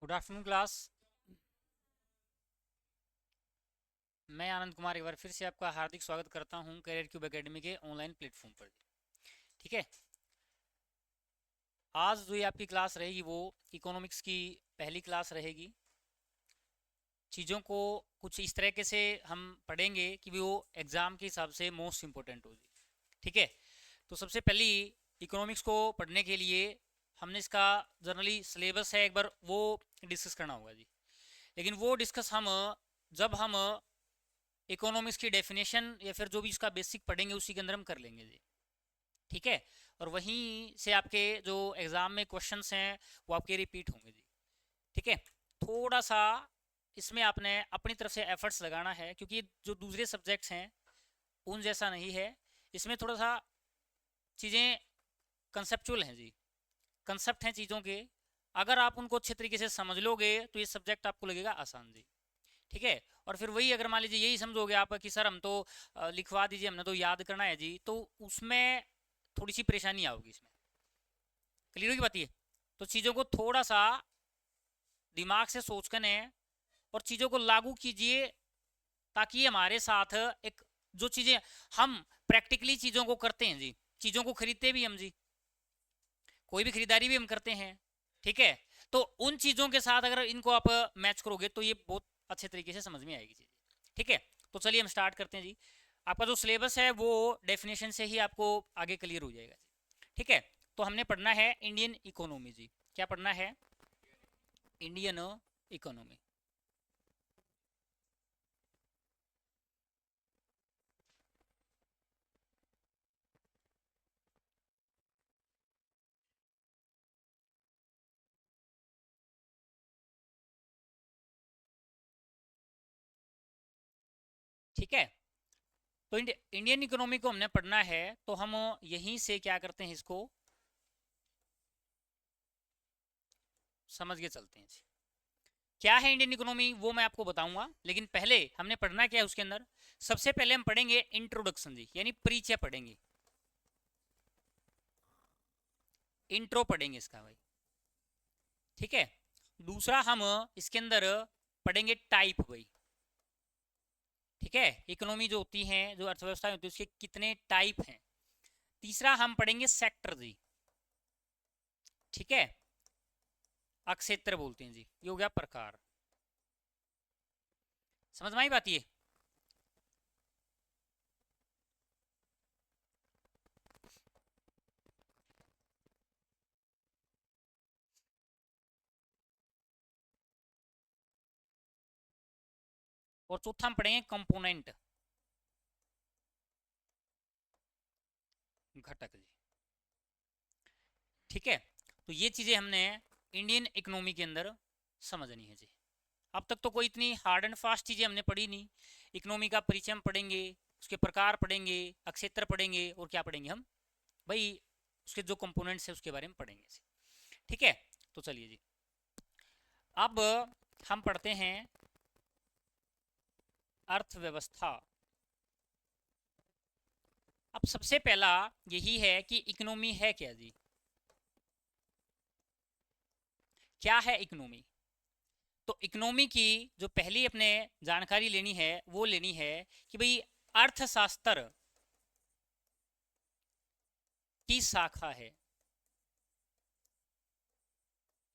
Good afternoon class. मैं आनंद कुमार एक बार फिर से आपका हार्दिक स्वागत करता हूं करियर क्यूब एकेडमी के ऑनलाइन प्लेटफॉर्म पर। ठीक है, आज जो ये आपकी क्लास रहेगी वो इकोनॉमिक्स की पहली क्लास रहेगी। चीज़ों को कुछ इस तरीके से हम पढ़ेंगे कि वो एग्ज़ाम के हिसाब से मोस्ट इम्पोर्टेंट होगी। ठीक है, तो सबसे पहली इकोनॉमिक्स को पढ़ने के लिए हमने इसका जनरली सिलेबस है एक बार वो डिस्कस करना होगा जी। लेकिन वो डिस्कस हम जब हम इकोनॉमिक्स की डेफिनेशन या फिर जो भी इसका बेसिक पढ़ेंगे उसी के अंदर हम कर लेंगे जी। ठीक है, और वहीं से आपके जो एग्ज़ाम में क्वेश्चंस हैं वो आपके रिपीट होंगे जी। ठीक है, थोड़ा सा इसमें आपने अपनी तरफ से एफर्ट्स लगाना है क्योंकि जो दूसरे सब्जेक्ट्स हैं उन जैसा नहीं है। इसमें थोड़ा सा चीज़ें कंसेप्चुअल हैं जी, कंसेप्ट हैं चीज़ों के। अगर आप उनको अच्छे तरीके से समझ लोगे तो ये सब्जेक्ट आपको लगेगा आसान जी। ठीक है, और फिर वही अगर मान लीजिए यही समझोगे आप कि सर हम तो लिखवा दीजिए, हमने तो याद करना है जी, तो उसमें थोड़ी सी परेशानी आओगी इसमें। क्लियर होगी बात ये? तो चीज़ों को थोड़ा सा दिमाग से सोच कर और चीज़ों को लागू कीजिए ताकि हमारे साथ एक जो चीज़ें हम प्रैक्टिकली चीज़ों को करते हैं जी, चीज़ों को खरीदते भी हम जी, कोई भी खरीदारी भी हम करते हैं। ठीक है, तो उन चीज़ों के साथ अगर इनको आप मैच करोगे तो ये बहुत अच्छे तरीके से समझ में आएगी चीज़। ठीक है, तो चलिए हम स्टार्ट करते हैं जी। आपका जो सिलेबस है वो डेफिनेशन से ही आपको आगे क्लियर हो जाएगा जी। ठीक है, तो हमने पढ़ना है इंडियन इकोनॉमी जी। क्या पढ़ना है? Indian economy. ठीक है, तो इंडियन इकोनॉमी को हमने पढ़ना है तो हम यहीं से क्या करते हैं, इसको समझ के चलते हैं जी। क्या है इंडियन इकोनॉमी वो मैं आपको बताऊंगा, लेकिन पहले हमने पढ़ना क्या है उसके अंदर। सबसे पहले हम पढ़ेंगे इंट्रोडक्शन जी, यानी परिचय पढ़ेंगे, इंट्रो पढ़ेंगे इसका भाई। ठीक है, दूसरा हम इसके अंदर पढ़ेंगे टाइप भाई। ठीक है, इकोनॉमी जो होती है, जो अर्थव्यवस्था होती है उसके कितने टाइप हैं। तीसरा हम पढ़ेंगे सेक्टर जी। ठीक है, अक्षेत्र बोलते हैं जी, ये हो गया प्रकार। समझ में आई बात ये? और चौथा हम पढ़ेंगे कंपोनेंट, घटक जी। ठीक है, तो ये चीजें हमने इंडियन इकोनॉमी के अंदर समझनी है जी। अब तक तो कोई इतनी हार्ड एंड फास्ट चीजें हमने पढ़ी नहीं। इकोनॉमी का परिचय हम पढ़ेंगे, उसके प्रकार पढ़ेंगे, अक्षेत्र पढ़ेंगे, और क्या पढ़ेंगे हम भाई, उसके जो कंपोनेंट्स है उसके बारे में पढ़ेंगे जी। ठीक है, तो चलिए जी, अब हम पढ़ते हैं अर्थव्यवस्था। अब सबसे पहला यही है कि इकोनॉमी है क्या जी। क्या है इकोनॉमी? तो इकोनॉमी की जो पहली अपने जानकारी लेनी है वो लेनी है कि भाई अर्थशास्त्र की शाखा है।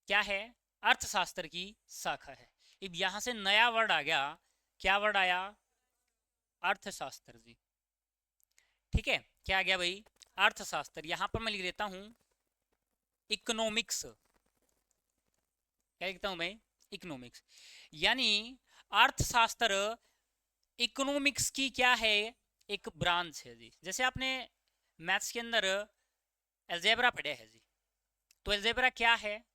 क्या है? अर्थशास्त्र की शाखा है। अब यहां से नया वर्ड आ गया, क्या वर्ड आया? अर्थशास्त्र जी। ठीक है, क्या आ गया भाई? अर्थशास्त्र। यहां पर मैं लिख देता हूं इकोनॉमिक्स। क्या लिखता हूं मैं? इकोनॉमिक्स। यानी अर्थशास्त्र इकोनॉमिक्स की क्या है, एक ब्रांच है जी। जैसे आपने मैथ्स के अंदर अलजेब्रा पढ़ा है जी, तो अलजेब्रा क्या है?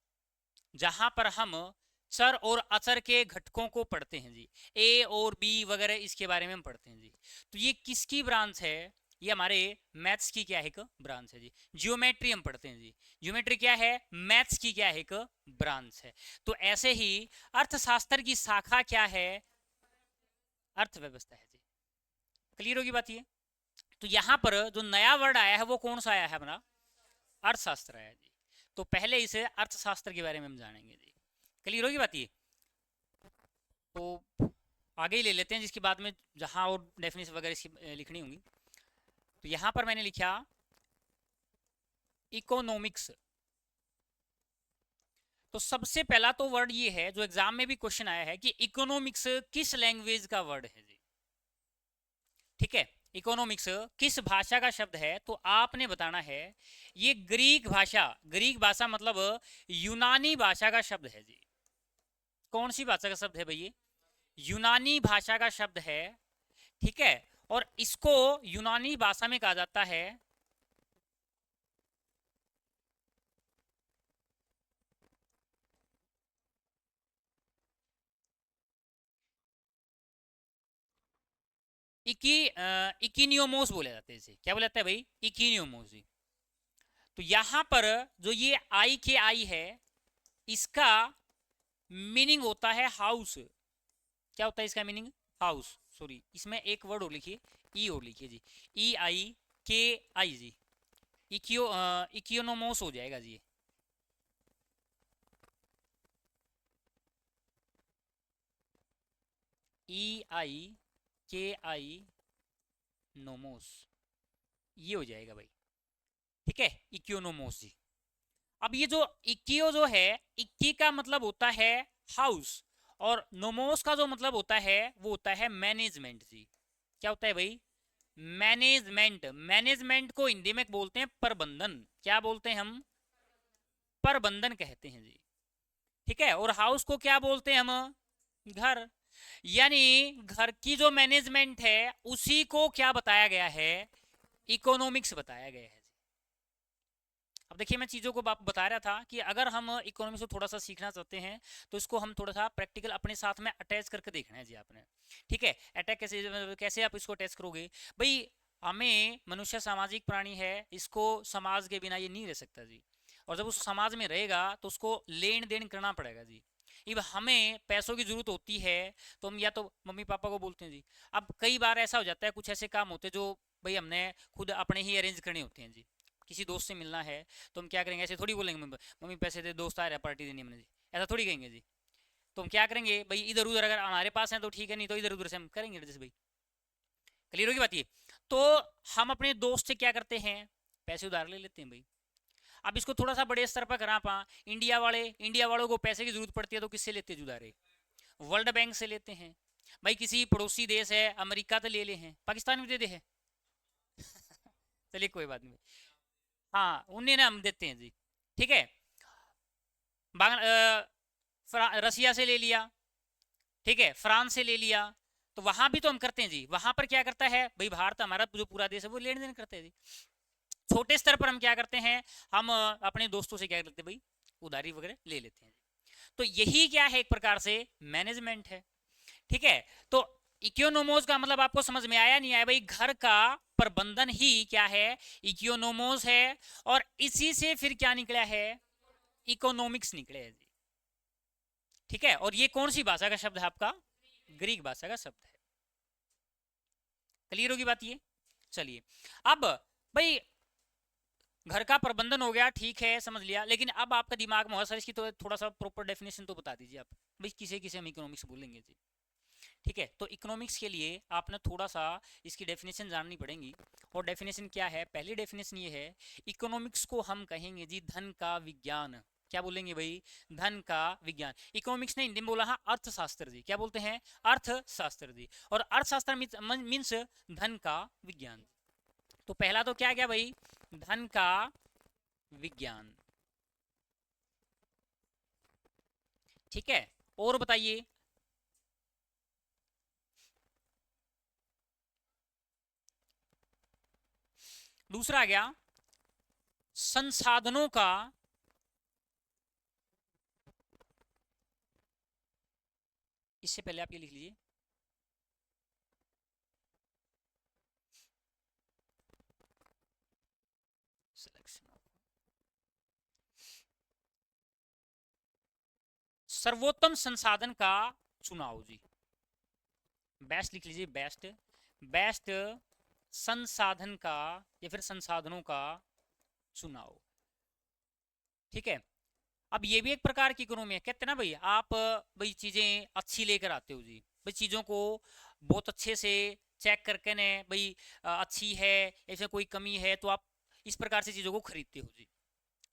जहां पर हम चर और अचर के घटकों को पढ़ते हैं जी, ए और बी वगैरह इसके बारे में हम पढ़ते हैं जी। तो ये किसकी ब्रांच है? ये हमारे मैथ्स की क्या है, एक ब्रांच है जी। जियोमेट्री हम पढ़ते हैं जी, जियोमेट्री क्या है? मैथ्स की क्या है, एक ब्रांच है। तो ऐसे ही अर्थशास्त्र की शाखा क्या है? अर्थव्यवस्था है जी। क्लियर होगी बात ये? तो यहां पर जो नया वर्ड आया है वो कौन सा आया है? अपना अर्थशास्त्र आया जी। तो पहले इसे अर्थशास्त्र के बारे में हम जानेंगे जी। क्लियर होगी बात ये? तो आगे ही ले लेते हैं, जिसकी बाद में जहां और डेफिनेशन वगैरह इसकी लिखनी होंगी। तो यहां पर मैंने लिखा इकोनॉमिक्स। तो सबसे पहला तो वर्ड ये है जो एग्जाम में भी क्वेश्चन आया है कि इकोनॉमिक्स किस लैंग्वेज का वर्ड है जी। ठीक है, इकोनॉमिक्स किस भाषा का शब्द है? तो आपने बताना है ये ग्रीक भाषा, ग्रीक भाषा मतलब यूनानी भाषा का शब्द है जी। कौन सी भाषा का शब्द है भैया? यूनानी भाषा का शब्द है। ठीक है, और इसको यूनानी भाषा में कहा जाता है इकिनियोमोस बोला जाता है इसे। क्या बोला जाता है भाई? इकिनियोमोस जी। तो यहां पर जो ये आई के आई है, इसका मीनिंग होता है हाउस। क्या होता है इसका मीनिंग? हाउस। सॉरी, इसमें एक वर्ड और लिखिए, ई और लिखिए जी, ई आई के आई जी, इकियोनोमोस हो जाएगा जी। ई आई के आई नोमोस, ये हो जाएगा भाई। ठीक है, इकियोनोमोस जी। अब ये जो इक्कियो जो है, इक्की का मतलब होता है हाउस, और नोमोस का जो मतलब होता है वो होता है मैनेजमेंट जी। क्या होता है भाई? मैनेजमेंट। मैनेजमेंट को हिंदी में बोलते हैं प्रबंधन। क्या बोलते हैं हम? प्रबंधन कहते हैं जी। ठीक है, और हाउस को क्या बोलते हैं हम? घर। यानी घर की जो मैनेजमेंट है उसी को क्या बताया गया है? इकोनॉमिक्स बताया गया है जी। अब देखिए, मैं चीज़ों को बता रहा था कि अगर हम इकोनॉमिक्स को थोड़ा सा सीखना चाहते हैं तो इसको हम थोड़ा सा प्रैक्टिकल अपने साथ में अटैच करके देखना है जी आपने। ठीक है, अटैच कैसे, कैसे आप इसको अटैच करोगे भाई? हमें, मनुष्य सामाजिक प्राणी है, इसको समाज के बिना ये नहीं रह सकता जी। और जब उस समाज में रहेगा तो उसको लेन देन करना पड़ेगा जी। अब हमें पैसों की जरूरत होती है तो हम या तो मम्मी पापा को बोलते हैं जी। अब कई बार ऐसा हो जाता है, कुछ ऐसे काम होते हैं जो भाई हमने खुद अपने ही अरेंज करने होते हैं जी। किसी दोस्त से मिलना है तो हम क्या करेंगे? ऐसे थोड़ी बोलेंगे मम्मी पैसे दे, दोस्त आ रहा है पार्टी देनी हमने जी, ऐसा थोड़ी कहेंगे जी। तो हम क्या करेंगे भाई? इधर उधर अगर हमारे पास है तो ठीक है, नहीं तो इधर उधर से हम करेंगे एडजस्ट भाई। क्लियर होगी बात ये? तो हम अपने दोस्त से क्या करते हैं? पैसे उधार ले लेते हैं भाई। अब इसको थोड़ा सा बड़े स्तर पर करा पा, इंडिया वालों को पैसे की जरूरत पड़ती है तो किससे लेते हैं उधारे? वर्ल्ड बैंक से लेते हैं भाई। किसी पड़ोसी देश है, अमेरिका तो ले ले हैं, पाकिस्तान में दे दे है। चलिए कोई बात नहीं। हाँ, उन्हें ना हम देते हैं जी। ठीक है, रसिया से ले लिया, ठीक है, फ्रांस से ले लिया। तो वहां भी तो हम करते हैं जी। वहां पर क्या करता है भाई? भारत, हमारा जो पूरा देश है, वो लेन देन करते हैं जी। छोटे स्तर पर हम क्या करते हैं? हम अपने दोस्तों से क्या करते हैं भाई? उधारी वगैरह ले लेते हैं। तो यही क्या है? एक प्रकार से मैनेजमेंट है। ठीक है, तो इकोनोमोस का मतलब आपको समझ में आया नहीं आया भाई? घर का प्रबंधन ही क्या है? इकोनोमोस है। और इसी से फिर क्या निकला है? इकोनॉमिक्स निकले है जी। ठीक है, और ये कौन सी भाषा का शब्द है आपका? ग्रीक भाषा का शब्द है। क्लियर होगी बात ये? चलिए, अब भाई घर का प्रबंधन हो गया, ठीक है, समझ लिया। लेकिन अब आपका दिमाग में हो सर, इसकी तो थोड़ा सा प्रॉपर डेफिनेशन तो बता दीजिए आप भाई, किसे किसे हम इकोनॉमिक्स बोलेंगे जी। ठीक है, तो इकोनॉमिक्स के लिए आपने थोड़ा सा इसकी डेफिनेशन जाननी पड़ेगी। और डेफिनेशन क्या है? पहली डेफिनेशन ये है, इकोनॉमिक्स को हम कहेंगे जी धन का विज्ञान। क्या बोलेंगे भाई? धन का विज्ञान। इकोनॉमिक्स ने हिंदी में बोला है अर्थशास्त्र जी। क्या बोलते हैं? अर्थशास्त्र जी। और अर्थशास्त्र मीन्स धन का विज्ञान। तो पहला तो क्या गया भाई? धन का विज्ञान। ठीक है, और बताइए। दूसरा आ गया संसाधनों का, इससे पहले आप ये लिख लीजिए, सिलेक्शन, सर्वोत्तम संसाधन का चुनाव जी। बेस्ट लिख लीजिए, बेस्ट। बेस्ट संसाधन का या फिर संसाधनों का चुनाव। ठीक है, अब ये भी एक प्रकार की इकोनॉमी है। कहते हैं ना भाई, आप भाई चीजें अच्छी लेकर आते हो जी, भाई चीजों को बहुत अच्छे से चेक करके ने भाई अच्छी है, ऐसे कोई कमी है तो आप इस प्रकार से चीजों को खरीदते हो जी।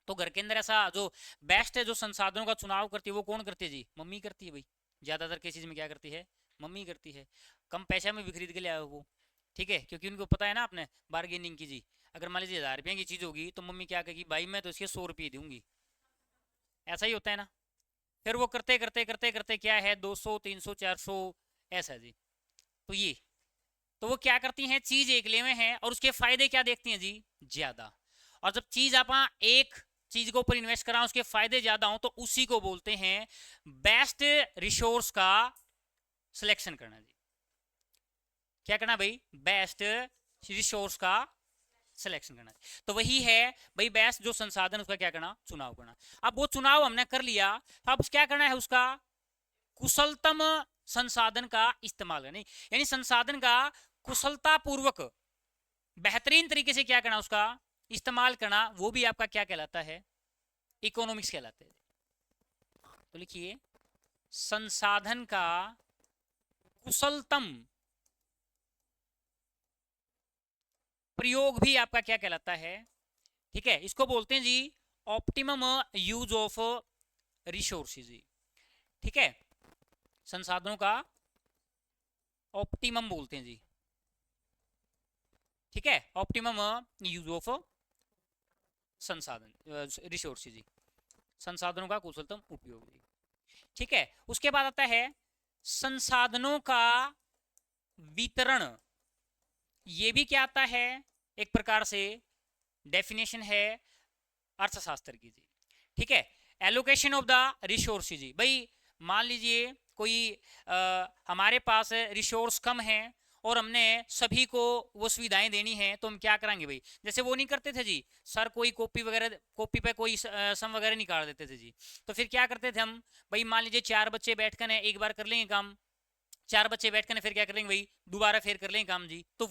तो घर के अंदर ऐसा जो बेस्ट है, जो संसाधनों का चुनाव करती है, वो कौन करती है जी? मम्मी करती है भाई। ज्यादातर केसेस में क्या करती है? मम्मी करती है। कम पैसे में भी खरीद के ले आए वो, ठीक है, क्योंकि उनको पता है ना आपने बार्गेनिंग की जी। अगर मान लीजिए 1000 रुपये की चीज होगी तो मम्मी क्या कहेगी, भाई मैं तो इसके 100 रुपये दूंगी। ऐसा ही होता है ना। फिर वो करते करते करते करते क्या है, 200 300 400 ऐसा जी। तो ये, तो वो क्या करती हैं, चीज एक ले में है और उसके फायदे क्या देखती हैं जी? ज्यादा। और जब चीज आप एक चीज के ऊपर इन्वेस्ट करा, उसके फायदे ज्यादा हो, तो उसी को बोलते हैं बेस्ट रिसोर्स का सिलेक्शन करना जी। क्या करना भाई? बेस्ट रिसोर्स का सिलेक्शन करना। तो वही है भाई, बेस्ट जो संसाधन उसका क्या करना? चुनाव करना। अब वो चुनाव हमने कर लिया, अब क्या करना है? उसका कुशलतम संसाधन का इस्तेमाल करना, यानी संसाधन का कुशलता पूर्वक बेहतरीन तरीके से क्या करना? उसका इस्तेमाल करना। वो भी आपका क्या कहलाता है? इकोनॉमिक्स कहलाता है। तो लिखिए, संसाधन का कुशलतम प्रयोग भी आपका क्या कहलाता है? ठीक है, इसको बोलते हैं जी ऑप्टिमम यूज ऑफ रिसोर्सेज जी। ठीक है, संसाधनों का ऑप्टिमम बोलते हैं जी। ठीक है, ऑप्टिमम यूज ऑफ संसाधन रिसोर्सेज जी, संसाधनों का कुशलतम उपयोग जी। ठीक है, उसके बाद आता है संसाधनों का वितरण। ये भी क्या आता है? एक प्रकार से डेफिनेशन है अर्थशास्त्र की जी। ठीक है, एलोकेशन ऑफ द रिसोर्स जी। भाई मान लीजिए कोई हमारे पास रिसोर्स कम है और हमने सभी को वो सुविधाएं देनी है, तो हम क्या करेंगे भाई? जैसे वो नहीं करते थे जी सर, कोई कॉपी वगैरह, कॉपी पे कोई सम वगैरह निकाल देते थे जी। तो फिर क्या करते थे हम? भाई मान लीजिए 4 बच्चे बैठकर एक बार कर लेंगे काम, 4 बच्चे बैठकर फिर क्या कर लेंगे भाई? दोबारा फिर कर लेंगे काम जी। तो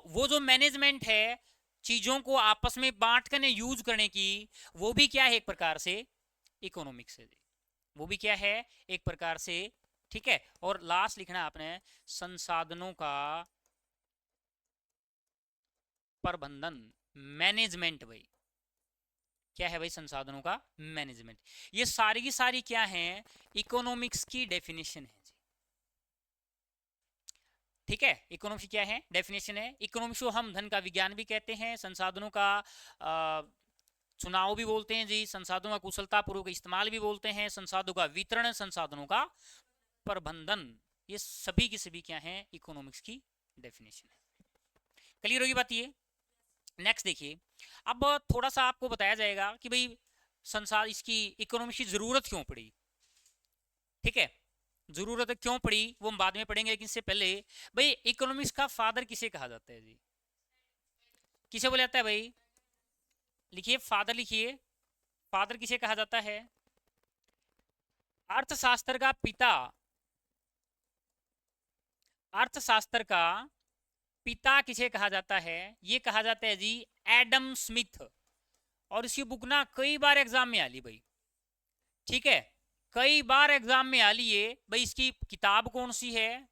वो जो मैनेजमेंट है चीजों को आपस में बांट कर यूज करने की, वो भी क्या है? एक प्रकार से इकोनॉमिक्स है जी। वो भी क्या है? एक प्रकार से। ठीक है, और लास्ट लिखना आपने संसाधनों का प्रबंधन, मैनेजमेंट भाई। क्या है भाई? संसाधनों का मैनेजमेंट। ये सारी की सारी क्या है? इकोनॉमिक्स की डेफिनेशन है जी। ठीक है, इकोनॉमिक्स क्या है? डेफिनेशन है। इकोनॉमिक्स को हम धन का विज्ञान भी कहते हैं, संसाधनों का चुनाव भी बोलते हैं जी, संसाधनों का कुशलता पूर्वक इस्तेमाल भी बोलते हैं, संसाधनों का वितरण, संसाधनों का प्रबंधन, ये सभी की सभी क्या है? इकोनॉमिक्स की डेफिनेशन है। क्लियर होगी बात ये? नेक्स्ट देखिए, अब थोड़ा सा आपको बताया जाएगा कि भाई संसार इसकी इकोनॉमिक्स की जरूरत क्यों पड़ी। ठीक है, जरूरत क्यों पड़ी वो हम बाद में पढ़ेंगे, लेकिन इससे पहले भाई इकोनॉमिक्स का फादर किसे कहा जाता है जी? किसे बोला जाता है भाई? लिखिए, फादर लिखिए, फादर किसे कहा जाता है? अर्थशास्त्र का पिता, अर्थशास्त्र का पिता किसे कहा जाता है? ये कहा जाता है जी एडम स्मिथ। और इसकी बुक ना कई बार एग्जाम में आ ली भाई। ठीक है, कई बार एग्जाम में आ ली है भाई। इसकी किताब कौन सी है?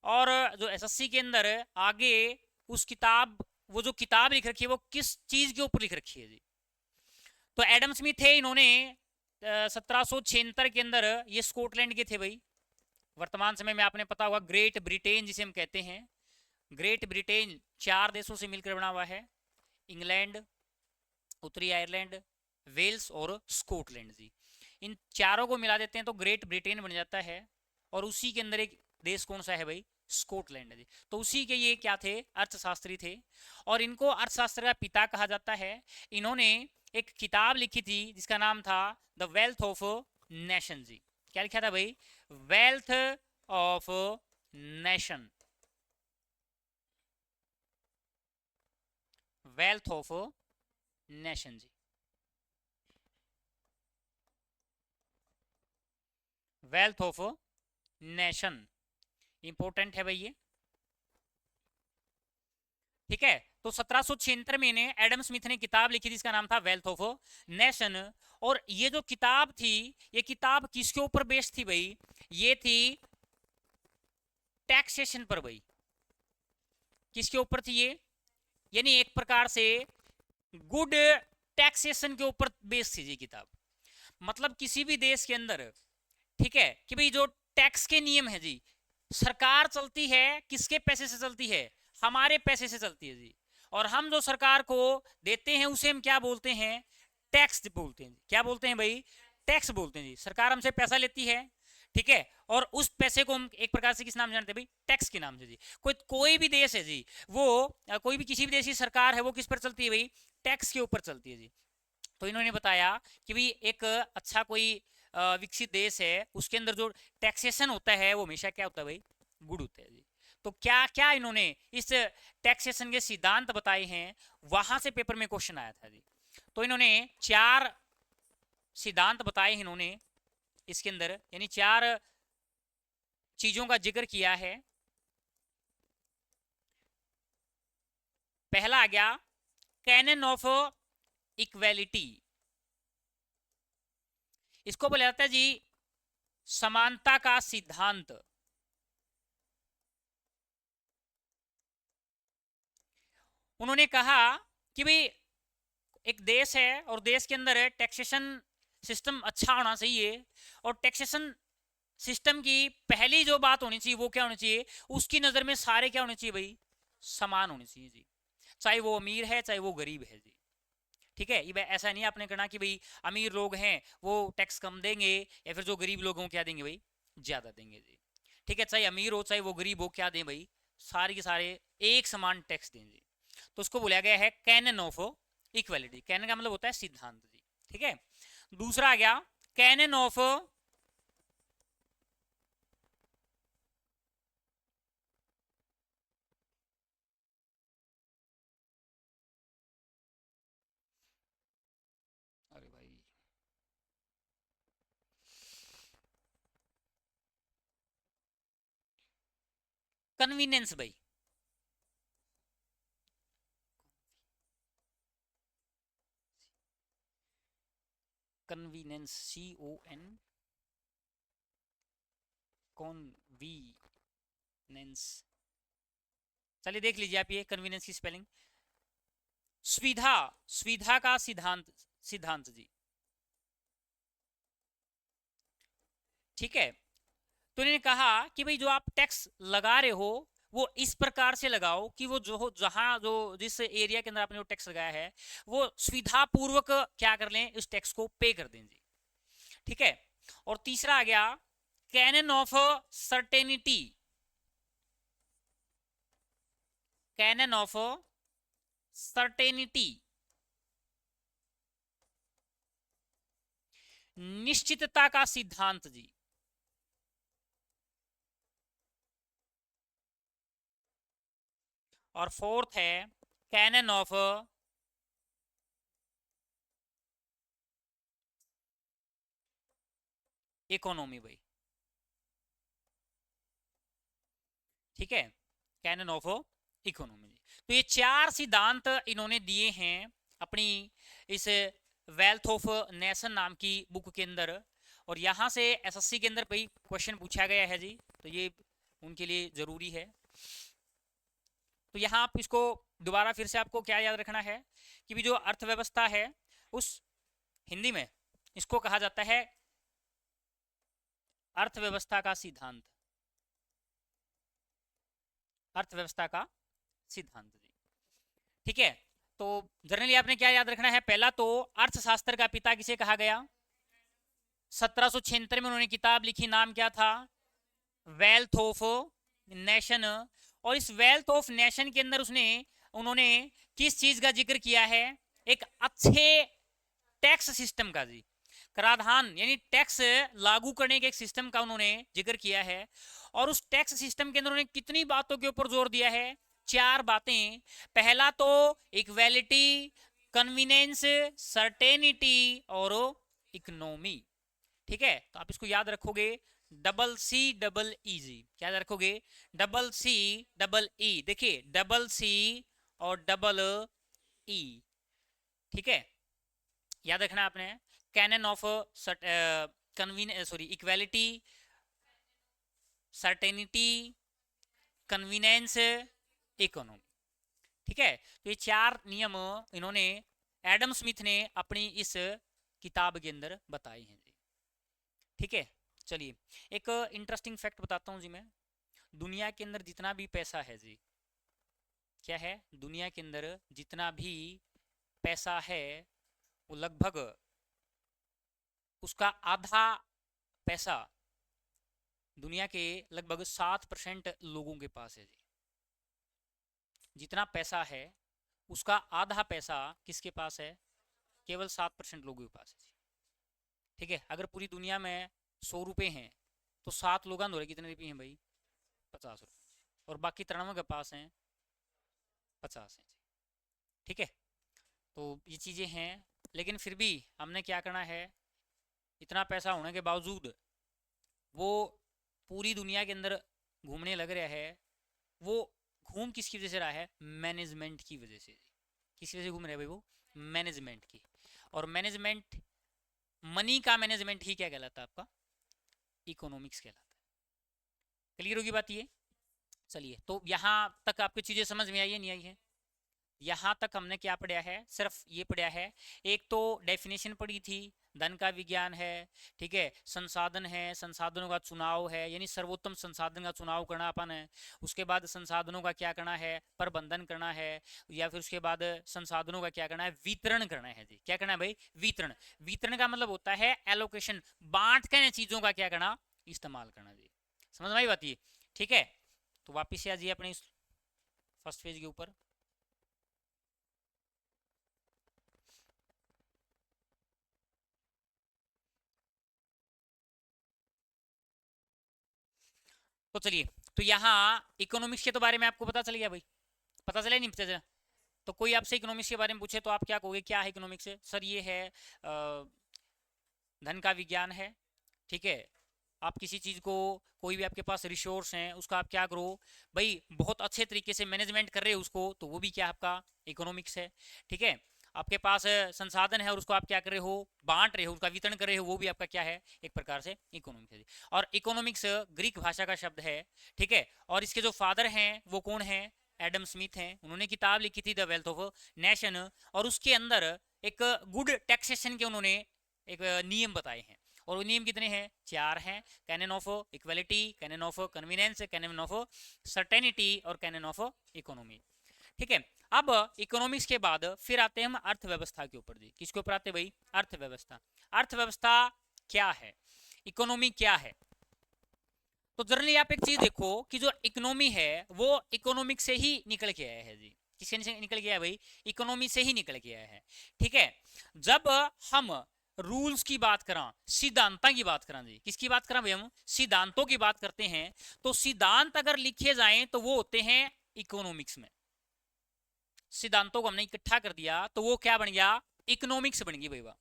और जो एसएससी के अंदर आगे उस किताब, वो जो किताब लिख रखी है वो किस चीज के ऊपर लिख रखी है जी? तो एडम स्मिथ थे, इन्होंने 1776 के अंदर, ये स्कॉटलैंड के थे भाई। वर्तमान समय में आपने पता होगा ग्रेट ब्रिटेन जिसे हम कहते हैं, ग्रेट ब्रिटेन 4 देशों से मिलकर बना हुआ है, इंग्लैंड, उत्तरी आयरलैंड, वेल्स और स्कॉटलैंड जी। इन चारों को मिला देते हैं तो ग्रेट ब्रिटेन बन जाता है। और उसी के अंदर एक देश कौन सा है भाई? स्कॉटलैंड जी। तो उसी के ये क्या थे? अर्थशास्त्री थे। और इनको अर्थशास्त्र का पिता कहा जाता है। इन्होंने एक किताब लिखी थी जिसका नाम था द वेल्थ ऑफ नेशन जी। क्या लिखा था भाई? Wealth of nation, wealth of nation जी, वेल्थ ऑफ नेशन। इंपॉर्टेंट है भाई ये। ठीक है। तो 1776 में ने एडम स्मिथ ने किताब लिखी थी, इसका नाम था वेल्थ ऑफ नेशन। और ये जो किताब थी, ये किताब किसके ऊपर बेस्ड थी भाई? ये थी टैक्सेशन पर भाई। किसके ऊपर थी ये? यानी एक प्रकार से गुड टैक्सेशन के ऊपर बेस्ड थी ये किताब। मतलब किसी भी देश के अंदर, ठीक है, कि भाई जो टैक्स के नियम है जी, सरकार चलती है किसके पैसे से चलती है? हमारे पैसे से चलती है जी। और हम जो सरकार को देते हैं उसे हम क्या बोलते हैं? टैक्स बोलते हैं। क्या बोलते हैं भाई? टैक्स बोलते हैं जी। सरकार हमसे पैसा लेती है, ठीक है, और उस पैसे को हम एक प्रकार से किस नाम से जानते हैं भाई? टैक्स के नाम से जी। कोई भी देश है जी, वो कोई भी किसी भी देश की सरकार है, वो किस पर चलती है भाई? टैक्स के ऊपर चलती है जी। तो इन्होंने बताया कि भाई एक अच्छा कोई विकसित देश है, उसके अंदर जो टैक्सेशन होता है वो हमेशा क्या होता है भाई? गुड होता है जी। तो क्या क्या इन्होंने इस टैक्सेशन के सिद्धांत बताए हैं, वहां से पेपर में क्वेश्चन आया था जी। तो इन्होंने 4 सिद्धांत बताए हैं इन्होंने इसके अंदर, यानी 4 चीजों का जिक्र किया है। पहला आ गया कैनन ऑफ इक्वेलिटी। इसको बोला जाता है जी समानता का सिद्धांत। उन्होंने कहा कि भाई एक देश है और देश के अंदर टैक्सेशन सिस्टम अच्छा होना चाहिए, और टैक्सेशन सिस्टम की पहली जो बात होनी चाहिए वो क्या होनी चाहिए? उसकी नजर में सारे क्या होने चाहिए भाई? समान होने चाहिए जी। चाहे वो अमीर है चाहे वो गरीब है जी। ठीक है, ये ऐसा नहीं आपने कहना कि भाई अमीर लोग हैं वो टैक्स कम देंगे, या फिर जो गरीब लोगों को क्या देंगे भाई? ज्यादा देंगे जी। ठीक है, चाहे अमीर हो चाहे वो गरीब हो, क्या दें भाई? सारे के सारे एक समान टैक्स दें जी। तो उसको बोला गया है कैनन ऑफ इक्वालिटी। कैनन का मतलब होता है सिद्धांत जी। ठीक है। दूसरा आ गया कैनन ऑफ अरे भाई कन्वीनियंस भाई। Convenience, CON, कॉन्वीनेंस। चलिए देख लीजिए आप ये कन्वीनियंस की स्पेलिंग। सुविधा, सुविधा का सिद्धांत, सिद्धांत जी। ठीक है। तो इन्होंने कहा कि भाई जो आप टैक्स लगा रहे हो वो इस प्रकार से लगाओ कि वो जो जहां जो जिस एरिया के अंदर आपने वो टैक्स लगाया है वो सुविधा पूर्वक क्या कर लें? इस टैक्स को पे कर दें जी। ठीक है। और तीसरा आ गया canon of certainty. Canon of certainty, निश्चितता का सिद्धांत जी। और फोर्थ है कैनन ऑफ इकोनॉमी भाई। ठीक है, कैनन ऑफ इकोनॉमी। तो ये 4 सिद्धांत इन्होंने दिए हैं अपनी इस वेल्थ ऑफ नेशन नाम की बुक के अंदर। और यहां से एसएससी के अंदर भाई क्वेश्चन पूछा गया है जी, तो ये उनके लिए जरूरी है। तो यहाँ आप इसको दोबारा फिर से आपको क्या याद रखना है कि भी जो अर्थव्यवस्था है उस हिंदी में इसको कहा जाता है अर्थव्यवस्था का सिद्धांत। अर्थव्यवस्था का सिद्धांत जी। ठीक है। तो जनरली आपने क्या याद रखना है? पहला तो अर्थशास्त्र का पिता किसे कहा गया? 1776 में उन्होंने किताब लिखी, नाम क्या था? Wealth of nation. और इस वेल्थ ऑफ नेशन के अंदर उसने उन्होंने किस चीज का जिक्र किया है? एक अच्छे टैक्स सिस्टम का जी। कराधान यानी टैक्स लागू करने के एक सिस्टम का उन्होंने जिक्र किया है। और उस टैक्स सिस्टम के अंदर उन्होंने कितनी बातों के ऊपर जोर दिया है? 4 बातें। पहला तो इक्वेलिटी, कन्वीनियंस, सर्टेनिटी और इकोनॉमी। ठीक है, तो आप इसको याद रखोगे CCEE जी। क्या याद रखोगे? CCEE। देखिए CCEE और डबल ई, ठीक है, याद रखना आपने। Canon of equality, certainty, convenience, economy, ठीक है। तो ये 4 नियम इन्होंने एडम स्मिथ ने अपनी इस किताब के अंदर बताए हैं जी, ठीक है। चलिए एक इंटरेस्टिंग फैक्ट बताता हूँ जी मैं। दुनिया के अंदर जितना भी पैसा है जी, क्या है, दुनिया के अंदर जितना भी पैसा है वो लगभग उसका आधा पैसा दुनिया के लगभग 7% लोगों के पास है जी। जितना पैसा है उसका आधा पैसा किसके पास है, केवल 7% लोगों के पास है जी, ठीक है। अगर पूरी दुनिया में 100 रुपये हैं तो 7 लोग कितने रुपये हैं भाई, 50 रुपये, और बाकी 93 के पास हैं 50 हैं जी, ठीक है। तो ये चीज़ें हैं, लेकिन फिर भी हमने क्या करना है, इतना पैसा होने के बावजूद वो पूरी दुनिया के अंदर घूमने लग रहा है। वो घूम किसकी वजह से रहा है, मैनेजमेंट की वजह से। किस वजह से घूम रहा है भाई वो, मैनेजमेंट की। और मैनेजमेंट, मनी का मैनेजमेंट ही क्या कहलाता है आपका, इकोनॉमिक्स कहलाता है। क्लियर होगी बात ये। चलिए तो यहाँ तक आपकी चीजें समझ में आई है, नहीं आई है? यहाँ तक हमने क्या पढ़ा है, सिर्फ ये पढ़ा है। एक तो डेफिनेशन पढ़ी थी, धन का विज्ञान है, ठीक है, संसाधन है, संसाधनों का चुनाव है, यानी सर्वोत्तम संसाधन का चुनाव करना अपन है। उसके बाद संसाधनों का क्या करना है, प्रबंधन करना है, या फिर उसके बाद संसाधनों का क्या करना है, वितरण करना है जी। क्या करना है भाई, वितरण। वितरण का मतलब होता है एलोकेशन, बांट कर चीजों का क्या करना, इस्तेमाल करना जी। समझ में आई बात ये, ठीक है। तो वापिस आ जाइए अपने फर्स्ट पेज के ऊपर। तो चलिए, तो यहाँ इकोनॉमिक्स के तो बारे में आपको पता चल गया भाई, पता चला नहीं पता चला? तो कोई आपसे इकोनॉमिक्स के बारे में पूछे तो आप क्या कहोगे, क्या है इकोनॉमिक्स? सर ये है धन का विज्ञान है, ठीक है। आप किसी चीज़ को, कोई भी आपके पास रिसोर्स हैं उसका आप क्या करो भाई, बहुत अच्छे तरीके से मैनेजमेंट कर रहे हो उसको, तो वो भी क्या आपका इकोनॉमिक्स है, ठीक है। आपके पास संसाधन है और उसको आप क्या कर रहे हो, बांट रहे हो, उसका वितरण कर रहे हो, वो भी आपका क्या है, एक प्रकार से इकोनॉमिक्स है। और इकोनॉमिक्स ग्रीक भाषा का शब्द है, ठीक है। और इसके जो फादर हैं वो कौन है, एडम स्मिथ हैं। उन्होंने किताब लिखी थी द वेल्थ ऑफ नेशन, और उसके अंदर एक गुड टैक्सेशन के उन्होंने एक नियम बताए हैं। और वो नियम कितने हैं, 4 हैं। Canon of equality, canon of convenience, canon of certainty और कैनन ऑफ इकोनॉमी, ठीक है। अब इकोनॉमिक्स के बाद फिर आते हैं हम अर्थव्यवस्था के ऊपर जी। किसके ऊपर आते हैं भाई, अर्थव्यवस्था। अर्थव्यवस्था क्या है, इकोनॉमी क्या है? तो जनरली आप एक चीज देखो कि जो इकोनॉमी है वो इकोनॉमिक से ही निकल के आया है जी। किससे निकल के आया भाई, इकोनॉमी से ही निकल के आया है, ठीक है। जब हम रूल्स की बात करें, सिद्धांतों की बात करें जी, किसकी बात करें भाई, हम सिद्धांतों की बात करते हैं। तो सिद्धांत अगर लिखे जाएं तो वो होते हैं इकोनॉमिक्स में। सिद्धांतों को हमने इकट्ठा कर दिया तो वो क्या बन गया, इकोनॉमिक्स बन गई भाई,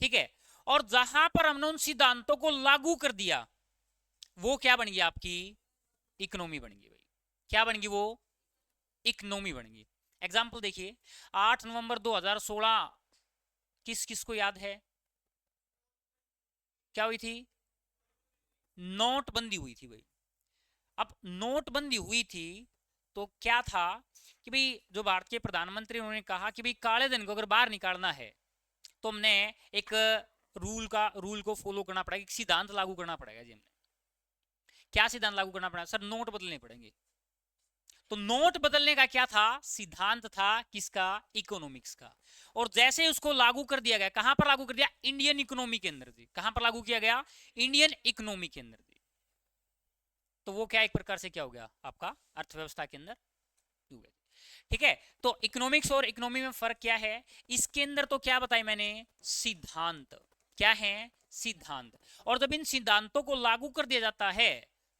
ठीक है। और जहां पर हमने उन सिद्धांतों को लागू कर दिया वो क्या बन गया, आपकी इकोनॉमी बन गई भाई। क्या बन गई वो, इकोनॉमी बन गई। एग्जाम्पल देखिए, 8 नवंबर 2016 किस किस को याद है, क्या हुई थी, नोटबंदी हुई थी भाई। अब नोटबंदी हुई थी तो क्या था कि भाई जो भारत के प्रधानमंत्री उन्होंने कहा कि भाई काले धन को अगर बाहर निकालना है तो हमने एक रूल को फॉलो करना पड़ेगा, एक सिद्धांत लागू करना पड़ेगा जी। हमने क्या सिद्धांत लागू करना पड़ेगा सर, नोट बदलने पड़ेंगे। तो नोट बदलने का क्या था, सिद्धांत था किसका, इकोनॉमिक्स का। और जैसे उसको लागू कर दिया गया, कहां पर लागू कर दिया, इंडियन इकोनॉमी के अंदर जी। कहां पर लागू किया गया, इंडियन इकोनॉमी के अंदर जी। तो वो क्या एक प्रकार से क्या हो गया आपका, अर्थव्यवस्था के अंदर, ठीक है। तो इकोनॉमिक्स और इकोनॉमी में फर्क क्या है, इसके अंदर तो क्या बताया मैंने, सिद्धांत। क्या है, सिद्धांत। और जब इन सिद्धांतों को लागू कर दिया जाता है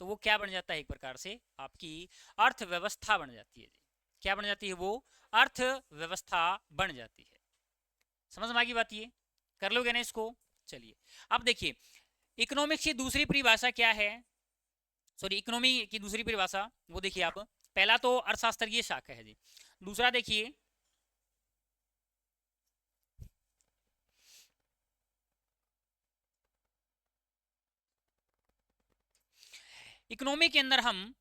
तो वो क्या बन जाता है, एक प्रकार से आपकी अर्थव्यवस्था बन जाती है जी। क्या बन जाती है वो, अर्थव्यवस्था बन जाती है। समझ में आ गई बात ये, कर लोगे ना इसको। चलिए अब देखिए, इकोनॉमिक्स की दूसरी परिभाषा क्या है, सॉरी इकोनॉमी की दूसरी परिभाषा वो देखिए आप। पहला तो अर्थशास्त्रीय शाखा है जी। दूसरा देखिए, इकोनॉमी के अंदर हम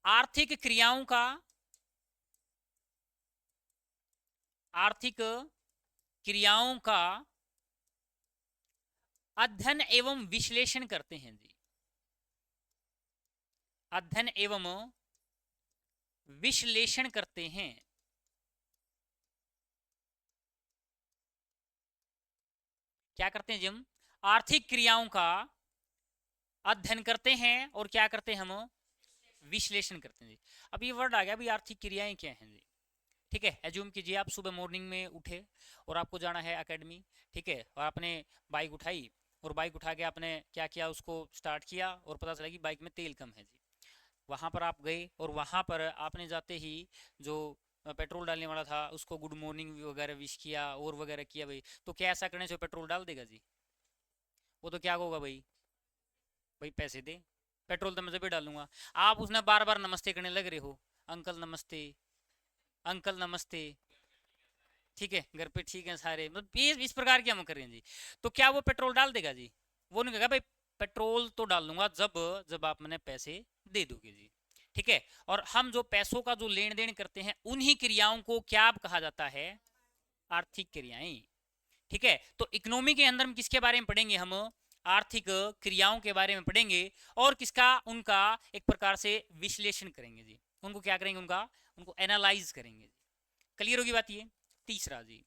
आर्थिक क्रियाओं का, आर्थिक क्रियाओं का अध्ययन एवं विश्लेषण करते हैं जी। अध्ययन एवं विश्लेषण करते हैं। क्या करते हैं जी हम? आर्थिक क्रियाओं का अध्ययन करते हैं और क्या करते हैं हम? विश्लेषण करते हैं जी। अब ये वर्ड आ गया, अभी आर्थिक क्रियाएं क्या हैं जी? ठीक है, एज्यूम कीजिए आप सुबह मॉर्निंग में उठे और आपको जाना है एकेडमी, ठीक है, और आपने बाइक उठाई और बाइक उठा के आपने क्या किया, उसको स्टार्ट किया और पता चला कि बाइक में तेल कम है जी। वहाँ पर आप गए और वहाँ पर आपने जाते ही जो पेट्रोल डालने वाला था उसको गुड मॉर्निंग वगैरह विश किया और वगैरह किया भाई, तो क्या ऐसा करने से पेट्रोल डाल देगा जी? वो तो क्या होगा भाई? भाई पैसे दे, पेट्रोल तो मैं जब भी डालूंगा। आप उसने बार बार नमस्ते करने लग रहे हो, अंकल नमस्ते, अंकल नमस्ते, ठीक है, घर पे ठीक है सारे, मतलब इस प्रकार की हम कर रहे हैं जी। तो क्या वो पेट्रोल डाल देगा जी? वो नहीं कहेगा भाई पेट्रोल तो डाल दूंगा जब जब आप मैंने पैसे दे दोगे जी। ठीक है, और हम जो पैसों का जो लेन देन करते हैं उन्हीं क्रियाओं को क्या कहा जाता है? आर्थिक क्रियाएं। ठीक है, तो इकोनॉमी के अंदर हम किसके बारे में पढ़ेंगे? हम आर्थिक क्रियाओं के बारे में पढ़ेंगे और किसका, उनका एक प्रकार से विश्लेषण करेंगे जी। उनको क्या करेंगे? उनको एनालाइज करेंगे। क्लियर होगी बात ये? तीसरा जी,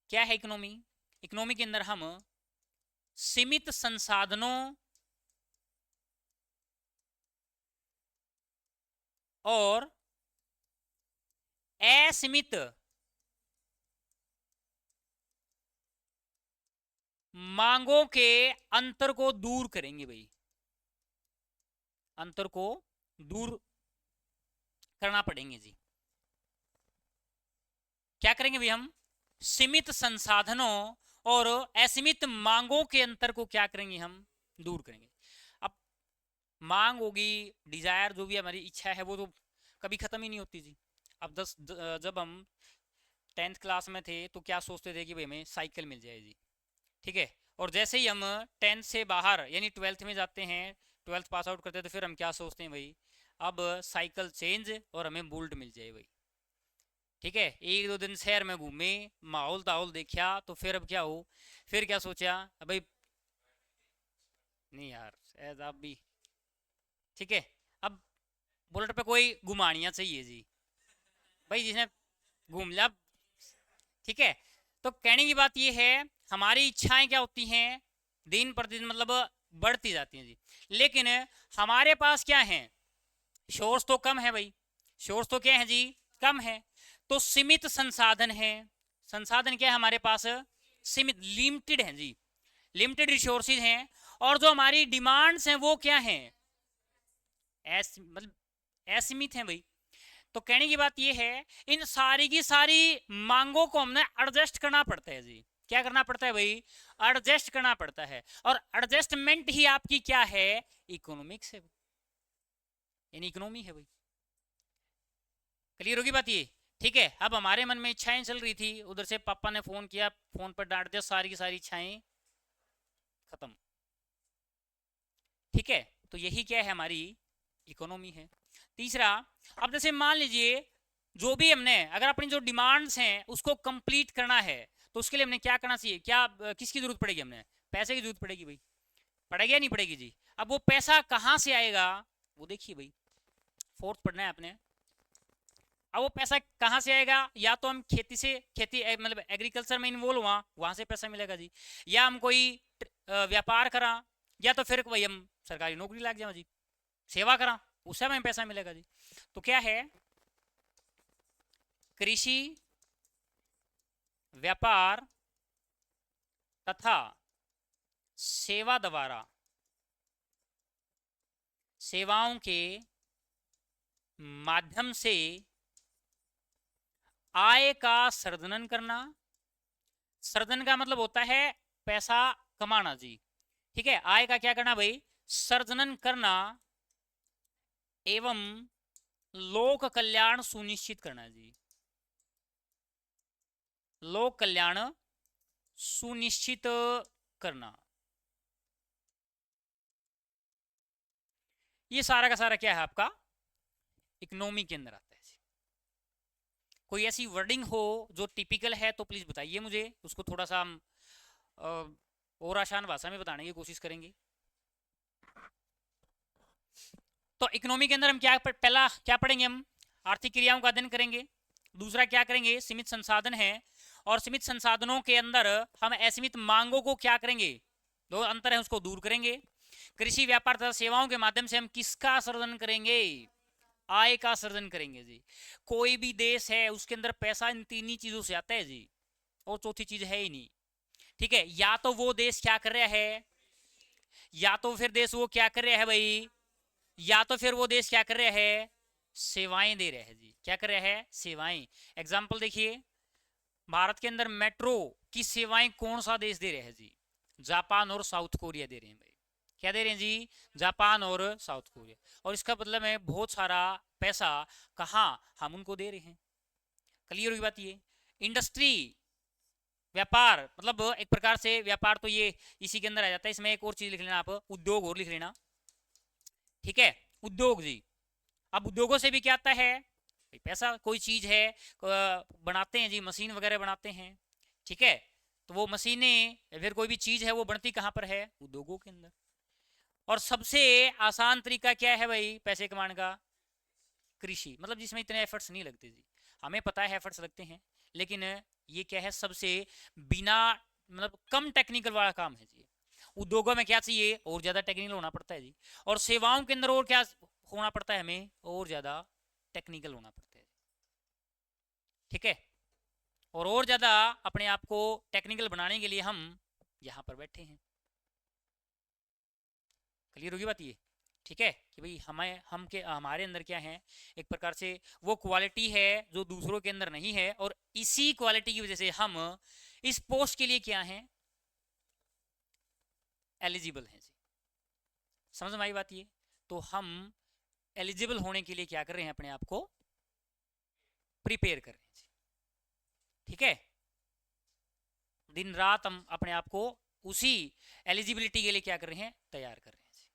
क्या है इकोनॉमी? इकोनॉमी के अंदर हम सीमित संसाधनों और असीमित मांगों के अंतर को दूर करेंगे भाई। अंतर को दूर करना पड़ेंगे जी। क्या करेंगे भाई हम? सीमित संसाधनों और असीमित मांगों के अंतर को क्या करेंगे हम? दूर करेंगे। अब मांग होगी, डिजायर जो भी हमारी इच्छा है वो तो कभी खत्म ही नहीं होती जी। अब जब हम 10th क्लास में थे तो क्या सोचते थे कि भाई हमें साइकिल मिल जाए जी। ठीक है, और जैसे ही हम 10th से बाहर यानी 12th में जाते हैं, 12th पास आउट करते हैं, तो फिर हम क्या सोचते हैं भाई? अब साइकिल चेंज और हमें बुलेट मिल जाए भाई। ठीक है, एक दो दिन शहर में घूमे, माहौल ताहौल देखा, तो फिर अब क्या हो? फिर क्या सोचा भाई? नहीं यार, शायद आप भी, ठीक है, अब बुलेट पे कोई घुमानिया चाहिए जी भाई, जिसने घूम लिया। ठीक है, तो कहने की बात यह है, हमारी इच्छाएं क्या होती हैं? दिन प्रतिदिन मतलब बढ़ती जाती हैं जी। लेकिन हमारे पास क्या है? सोर्स तो कम है भाई, सोर्स तो क्या है जी? कम है। तो सीमित संसाधन है। संसाधन क्या है हमारे पास? सीमित, लिमिटेड है जी, लिमिटेड रिसोर्सेज हैं। और जो हमारी डिमांड्स हैं वो क्या हैं? मतलब असीमित हैं भाई। तो कहने की बात यह है, इन सारी की सारी मांगों को हमने एडजस्ट करना पड़ता है जी। क्या करना पड़ता है भाई? एडजस्ट करना पड़ता है। और एडजस्टमेंट ही आपकी क्या है? इकोनॉमिक्स है, यानी इकोनॉमी है भाई। क्लियर होगी बात ये? ठीक है, अब हमारे मन में इच्छाएं चल रही थी, उधर से पापा ने फोन किया, फोन पर डांट दिया, सारी की सारी इच्छाएं खत्म। ठीक है, तो यही क्या है? हमारी इकोनॉमी है। तीसरा, अब जैसे मान लीजिए जो भी हमने, अगर अपनी जो डिमांड्स हैं उसको कंप्लीट करना है, तो उसके लिए हमने क्या करना चाहिए? क्या किसकी जरूरत पड़ेगी? हमने पैसे की जरूरत पड़ेगी भाई। पड़ेगी या नहीं पड़ेगी जी? अब वो पैसा कहां से आएगा? वो देखिए भाई, फोर्थ पढ़ना है आपने। अब वो पैसा कहाँ से आएगा? या तो हम खेती से, मतलब एग्रीकल्चर में इन्वॉल्व हुआ, वहां से पैसा मिलेगा जी। या हम कोई व्यापार करा, या तो फिर भाई हम सरकारी नौकरी लग जाए जी, सेवा करा, उससे हमें पैसा मिलेगा जी। तो क्या है? कृषि, व्यापार तथा सेवा द्वारा सेवाओं के माध्यम से आय का सृजन करना। सृजन का मतलब होता है पैसा कमाना जी। ठीक है, आय का क्या करना भाई? सृजन करना एवं लोक कल्याण सुनिश्चित करना जी, लोक कल्याण सुनिश्चित करना। ये सारा का सारा क्या है आपका इकोनॉमी के अंदर आता है जी। कोई ऐसी वर्डिंग हो जो टिपिकल है तो प्लीज बताइए मुझे, उसको थोड़ा सा हम और आसान भाषा में बताने की कोशिश करेंगे। तो इकोनॉमी के अंदर हम क्या पहला क्या पढ़ेंगे, हम आर्थिक क्रियाओं का अध्ययन करेंगे। दूसरा क्या करेंगे, सीमित संसाधन है, और सीमित संसाधनों के अंदर हम असीमित मांगों को क्या करेंगे, दो अंतर है उसको दूर करेंगे। कृषि व्यापार तथा सेवाओं के माध्यम से हम किसका सर्जन करेंगे, आय का सर्जन करेंगे जी। कोई भी देश है उसके अंदर पैसा इन तीन ही चीजों से आता है जी, और चौथी चीज है ही नहीं। ठीक है, या तो वो देश क्या कर रहा है, या तो फिर देश वो क्या कर रहा है भाई, या तो फिर वो देश क्या कर रहा है, सेवाएं दे रहा है जी। क्या कर रहा है, सेवाएं। एग्जाम्पल देखिए, भारत के अंदर मेट्रो की सेवाएं कौन सा देश दे रहा है जी, जापान और साउथ कोरिया दे रहे हैं भाई। क्या दे रहे हैं जी, जापान और साउथ कोरिया। और इसका मतलब है बहुत सारा पैसा कहाँ, हम उनको दे रहे हैं। क्लियर हुई बात। ये इंडस्ट्री व्यापार मतलब एक प्रकार से व्यापार तो ये इसी के अंदर आ जाता है। इसमें एक और चीज लिख लेना आप, उद्योग और लिख लेना। ठीक है, उद्योग जी। अब उद्योगों से भी क्या आता है, पैसा। कोई चीज है बनाते हैं जी, मशीन वगैरह बनाते हैं। ठीक है, तो वो मशीनें या फिर कोई भी चीज है वो बनती कहाँ पर है, उद्योगों के अंदर। और सबसे आसान तरीका क्या है भाई पैसे कमाने का, कृषि। मतलब जिसमें इतने एफर्ट्स नहीं लगते जी। हमें पता है एफर्ट्स लगते हैं, लेकिन ये क्या है, सबसे बिना मतलब कम टेक्निकल वाला काम है जी। उद्योगों में क्या चाहिए, और ज्यादा टेक्निकल होना पड़ता है जी। और सेवाओं के अंदर और क्या होना पड़ता है, हमें और ज्यादा टेक्निकल होना पड़ता है। ठीक है, और ज्यादा अपने आप को टेक्निकल बनाने के लिए हम यहाँ पर बैठे हैं। क्लियर होगी बात ये। ठीक है, कि भाई हमारे अंदर क्या है, एक प्रकार से वो क्वालिटी है जो दूसरों के अंदर नहीं है, और इसी क्वालिटी की वजह से हम इस पोस्ट के लिए क्या है, एलिजिबल हैं जी। समझ में आई बात ये। तो हम एलिजिबल होने के लिए क्या कर रहे हैं, अपने आप को प्रिपेयर कर रहे हैं जी। ठीक है, दिन रात हम अपने आप को उसी एलिजिबिलिटी के लिए क्या कर रहे हैं, तैयार कर रहे हैं जी।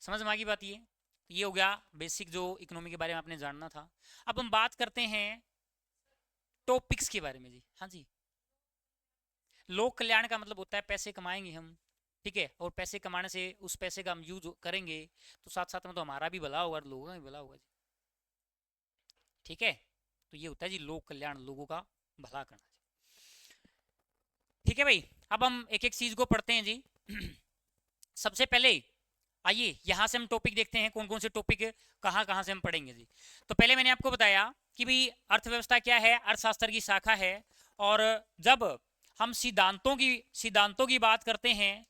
समझ में आ गई बात ये हो गया बेसिक जो इकोनॉमी के बारे में आपने जानना था। अब हम बात करते हैं टॉपिक्स के बारे में जी। हाँ जी, लोक कल्याण का मतलब होता है पैसे कमाएंगे हम। ठीक है, और पैसे कमाने से उस पैसे का हम यूज करेंगे तो साथ साथ में तो हमारा भी भला होगा, लोगों का भी भला होगा जी। ठीक है, तो ये होता है जी लोक कल्याण, लोगों का भला करना जी। ठीक है भाई, अब हम एक एक चीज को पढ़ते हैं जी। सबसे पहले आइए यहां से हम टॉपिक देखते हैं, कौन कौन से टॉपिक कहां कहां से हम पढ़ेंगे जी। तो पहले मैंने आपको बताया कि भाई अर्थव्यवस्था क्या है, अर्थशास्त्र की शाखा है। और जब हम सिद्धांतों की बात करते हैं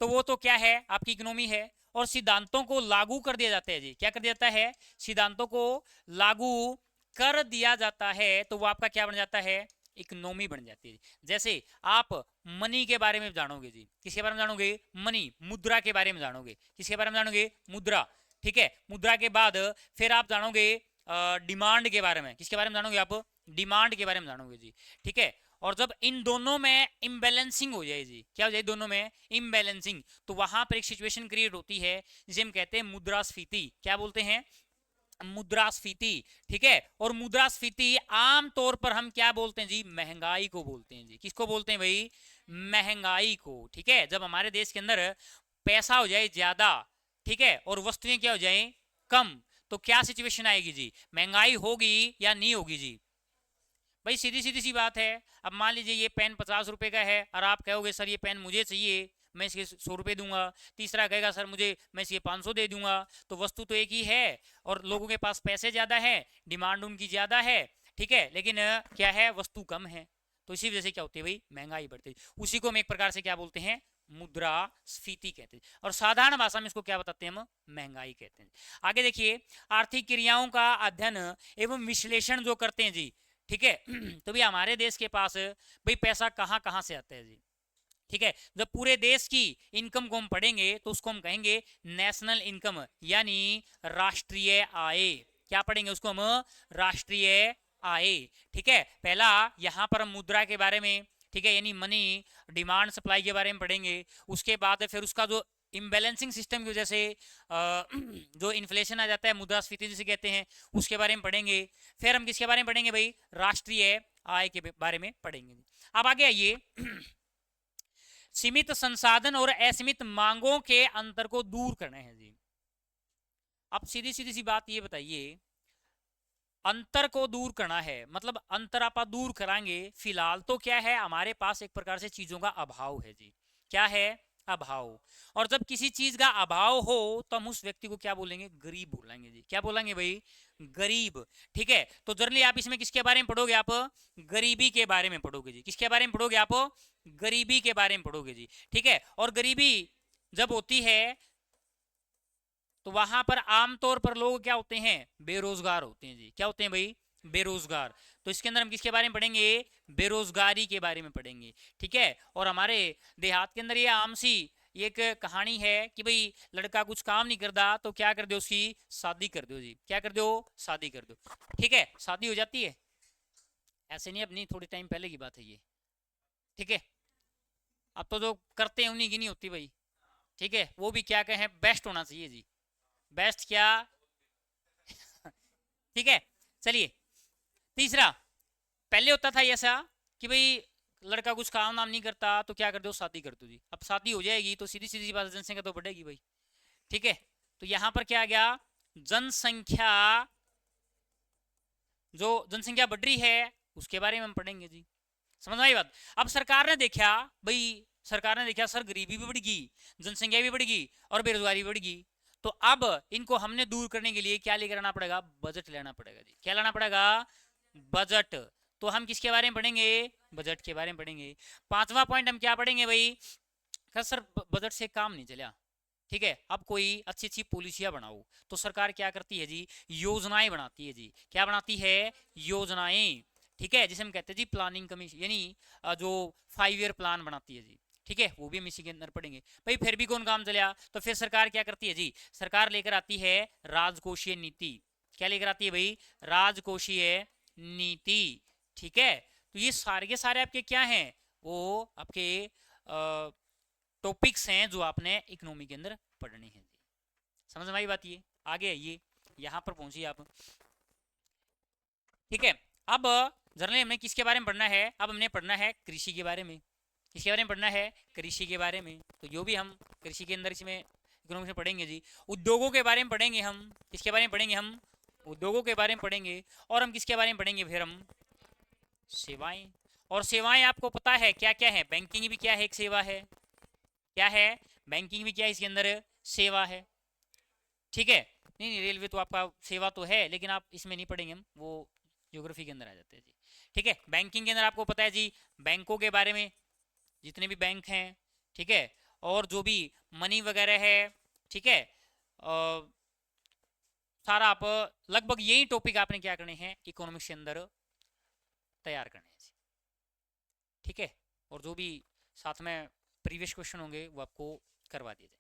तो वो तो क्या है, आपकी इकोनॉमी है। और सिद्धांतों को लागू कर दिया जाता है जी। क्या कर दिया जाता है, सिद्धांतों को लागू कर दिया जाता है तो वो आपका क्या बन जाता है, इकोनॉमी बन जाती है। जैसे आप मनी के बारे में जानोगे जी, किसके बारे में जानोगे, मनी, मुद्रा के बारे में जानोगे। किसके बारे में जानोगे, मुद्रा। ठीक है, मुद्रा के बाद फिर आप जानोगे डिमांड के बारे में। किसके बारे में जानोगे आप, डिमांड के बारे में जानोगे जी। ठीक है, और जब इन दोनों में इम्बैलेंसिंग हो जाए जी, क्या हो जाए, दोनों में इम्बैलेंसिंग, तो वहां पर एक सिचुएशन क्रिएट होती है जिसे हम कहते हैं मुद्रास्फीति। क्या बोलते हैं, मुद्रास्फीति। ठीक है, और मुद्रास्फीति आमतौर पर हम क्या बोलते हैं जी, महंगाई को बोलते हैं जी। किसको बोलते हैं भाई, महंगाई को। ठीक है, जब हमारे देश के अंदर पैसा हो जाए ज्यादा, ठीक है, और वस्तुएं क्या हो जाए कम, तो क्या सिचुएशन आएगी जी, महंगाई होगी या नहीं होगी जी। भाई सीधी सीधी सी बात है। अब मान लीजिए ये पेन 50 रुपए का है और आप कहोगे सर ये पेन मुझे चाहिए, मैं इसके 100 रुपए दूंगा। तीसरा कहेगा सर मैं इसके 500 दे दूंगा। तो वस्तु तो एक ही है और लोगों के पास पैसे ज्यादा है, डिमांड उनकी ज्यादा है। ठीक है, लेकिन क्या है, वस्तु कम है। तो इसी वजह से क्या होती है भाई, महंगाई बढ़ती है। उसी को हम एक प्रकार से क्या बोलते हैं, मुद्रास्फीति कहते हैं। और साधारण भाषा में इसको क्या बताते हैं हम, महंगाई कहते हैं। आगे देखिए, आर्थिक क्रियाओं का अध्ययन एवं विश्लेषण जो करते हैं जी। ठीक है, तो भी हमारे देश के पास भाई पैसा कहाँ कहाँ से आता है जी। ठीक है, जब पूरे देश की इनकम को हम पढ़ेंगे तो उसको हम कहेंगे नेशनल इनकम, यानी राष्ट्रीय आय। क्या पढ़ेंगे उसको हम? राष्ट्रीय आय। ठीक है, पहला यहां पर हम मुद्रा के बारे में, ठीक है, यानी मनी डिमांड सप्लाई के बारे में पढ़ेंगे। उसके बाद फिर उसका जो इम्बैलेंसिंग सिस्टम की वजह से जो इन्फ्लेशन आ जाता है, मुद्रास्फीति जिसे कहते हैं, उसके बारे में पढ़ेंगे। फिर हम किसके बारे में पढ़ेंगे भाई? राष्ट्रीय आय के बारे में पढ़ेंगे। अब आगे आइए, सीमित संसाधन और असीमित मांगों के अंतर को दूर करना है जी। अब सीधी सीधी सी बात ये बताइए, अंतर को दूर करना है मतलब अंतर आप दूर कराएंगे। फिलहाल तो क्या है, हमारे पास एक प्रकार से चीजों का अभाव है जी। क्या है? अभाव। और जब किसी चीज का अभाव हो तो हम उस व्यक्ति को क्या बोलेंगे? गरीब बोलेंगे जी। क्या बोलेंगे भाई? गरीब। ठीक है, तो जनरली आप इसमें किसके बारे में पढ़ोगे? आप गरीबी के बारे में पढ़ोगे जी। किसके बारे में पढ़ोगे आप? गरीबी के बारे में पढ़ोगे जी। ठीक है, और गरीबी जब होती है तो वहां पर आमतौर पर लोग क्या होते हैं? बेरोजगार होते हैं जी। क्या होते हैं भाई? बेरोजगार। तो इसके अंदर हम किसके बारे में पढ़ेंगे? बेरोजगारी के बारे में पढ़ेंगे। ठीक है, और हमारे देहात के अंदर ये आम सी एक कहानी है कि भाई लड़का कुछ काम नहीं करता तो क्या कर दो? उसकी शादी कर दो जी। क्या कर दो? शादी कर दो। ठीक है, शादी हो जाती है। ऐसे नहीं, अपनी थोड़ी टाइम पहले की बात है ये। ठीक है, अब तो जो करते हैं उन्हीं की नहीं होती भाई। ठीक है, वो भी क्या कहें, बेस्ट होना चाहिए जी। बेस्ट क्या? ठीक है, चलिए तीसरा, पहले होता था ऐसा कि भाई लड़का कुछ काम नाम नहीं करता तो क्या कर दो? शादी कर दो जी। अब शादी हो जाएगी तो सीधी सीधी बात, जनसंख्या तो बढ़ेगी भाई। ठीक है, तो यहां पर क्या आ गया? जनसंख्या, जो जनसंख्या बढ़ रही है उसके बारे में हम पढ़ेंगे जी। समझ में आई बात? अब सरकार ने देखा भाई, सरकार ने देखा सर गरीबी भी बढ़ गई, जनसंख्या भी बढ़ गई और बेरोजगारी भी बढ़ गई, तो अब इनको हमने दूर करने के लिए क्या लेकर आना पड़ेगा? बजट लेना पड़ेगा जी। क्या लाना पड़ेगा? बजट। तो हम किसके बारे में पढ़ेंगे? बजट के बारे में पढ़ेंगे। पांचवा पॉइंट हम क्या पढ़ेंगे भाई? सर बजट से काम नहीं चला। ठीक है, अब कोई अच्छी अच्छी पॉलिसियां बनाओ तो सरकार क्या करती है जी? योजनाएं बनाती है जी। क्या बनाती है? योजनाएं। ठीक है, जिसे हम कहते हैं जी प्लानिंग कमीशन, यानी जो 5 ईयर प्लान बनाती है जी। ठीक है, वो भी हम इसी के अंदर पढ़ेंगे भाई। फिर भी कौन काम चला तो फिर सरकार क्या करती है जी? सरकार लेकर आती है राजकोषीय नीति। क्या लेकर आती है भाई? राजकोषीय नीति। ठीक है, तो ये सारे के सारे आपके क्या हैं? वो आपके टॉपिक्स हैं जो आपने इकोनॉमी के अंदर पढ़ने हैं जी। समझ में आई बात? ये आगे आइए, यहाँ पर पहुंचिए आप। ठीक है, अब जनरली हमने किसके बारे में पढ़ना है? अब हमने पढ़ना है कृषि के बारे में। किसके बारे में पढ़ना है? कृषि के बारे में। तो जो भी हम कृषि के अंदर इसमें इकोनॉमिक्स में पढ़ेंगे जी। उद्योगों के बारे में पढ़ेंगे हम। किसके बारे में पढ़ेंगे हम? उद्योगों के बारे में पढ़ेंगे। और हम किसके बारे में पढ़ेंगे फिर? हम सेवाएं। और सेवाएं आपको पता है क्या क्या है? बैंकिंग भी क्या है? एक सेवा है। क्या है? बैंकिंग भी क्या है? इसके अंदर सेवा है। ठीक है, नहीं नहीं, रेलवे तो आपका सेवा तो है लेकिन आप इसमें नहीं पढ़ेंगे, हम वो ज्योग्राफी के अंदर आ जाते हैं जी। ठीक है, बैंकिंग के अंदर आपको पता है जी, बैंकों के बारे में, जितने भी बैंक हैं, ठीक है, और जो भी मनी वगैरह है, ठीक है, सारा आप लगभग यही टॉपिक आपने क्या करने हैं इकोनॉमिक्स के अंदर तैयार करने हैं। ठीक है, और जो भी साथ में प्रीवियस क्वेश्चन होंगे वो आपको करवा दिए जाएंगे।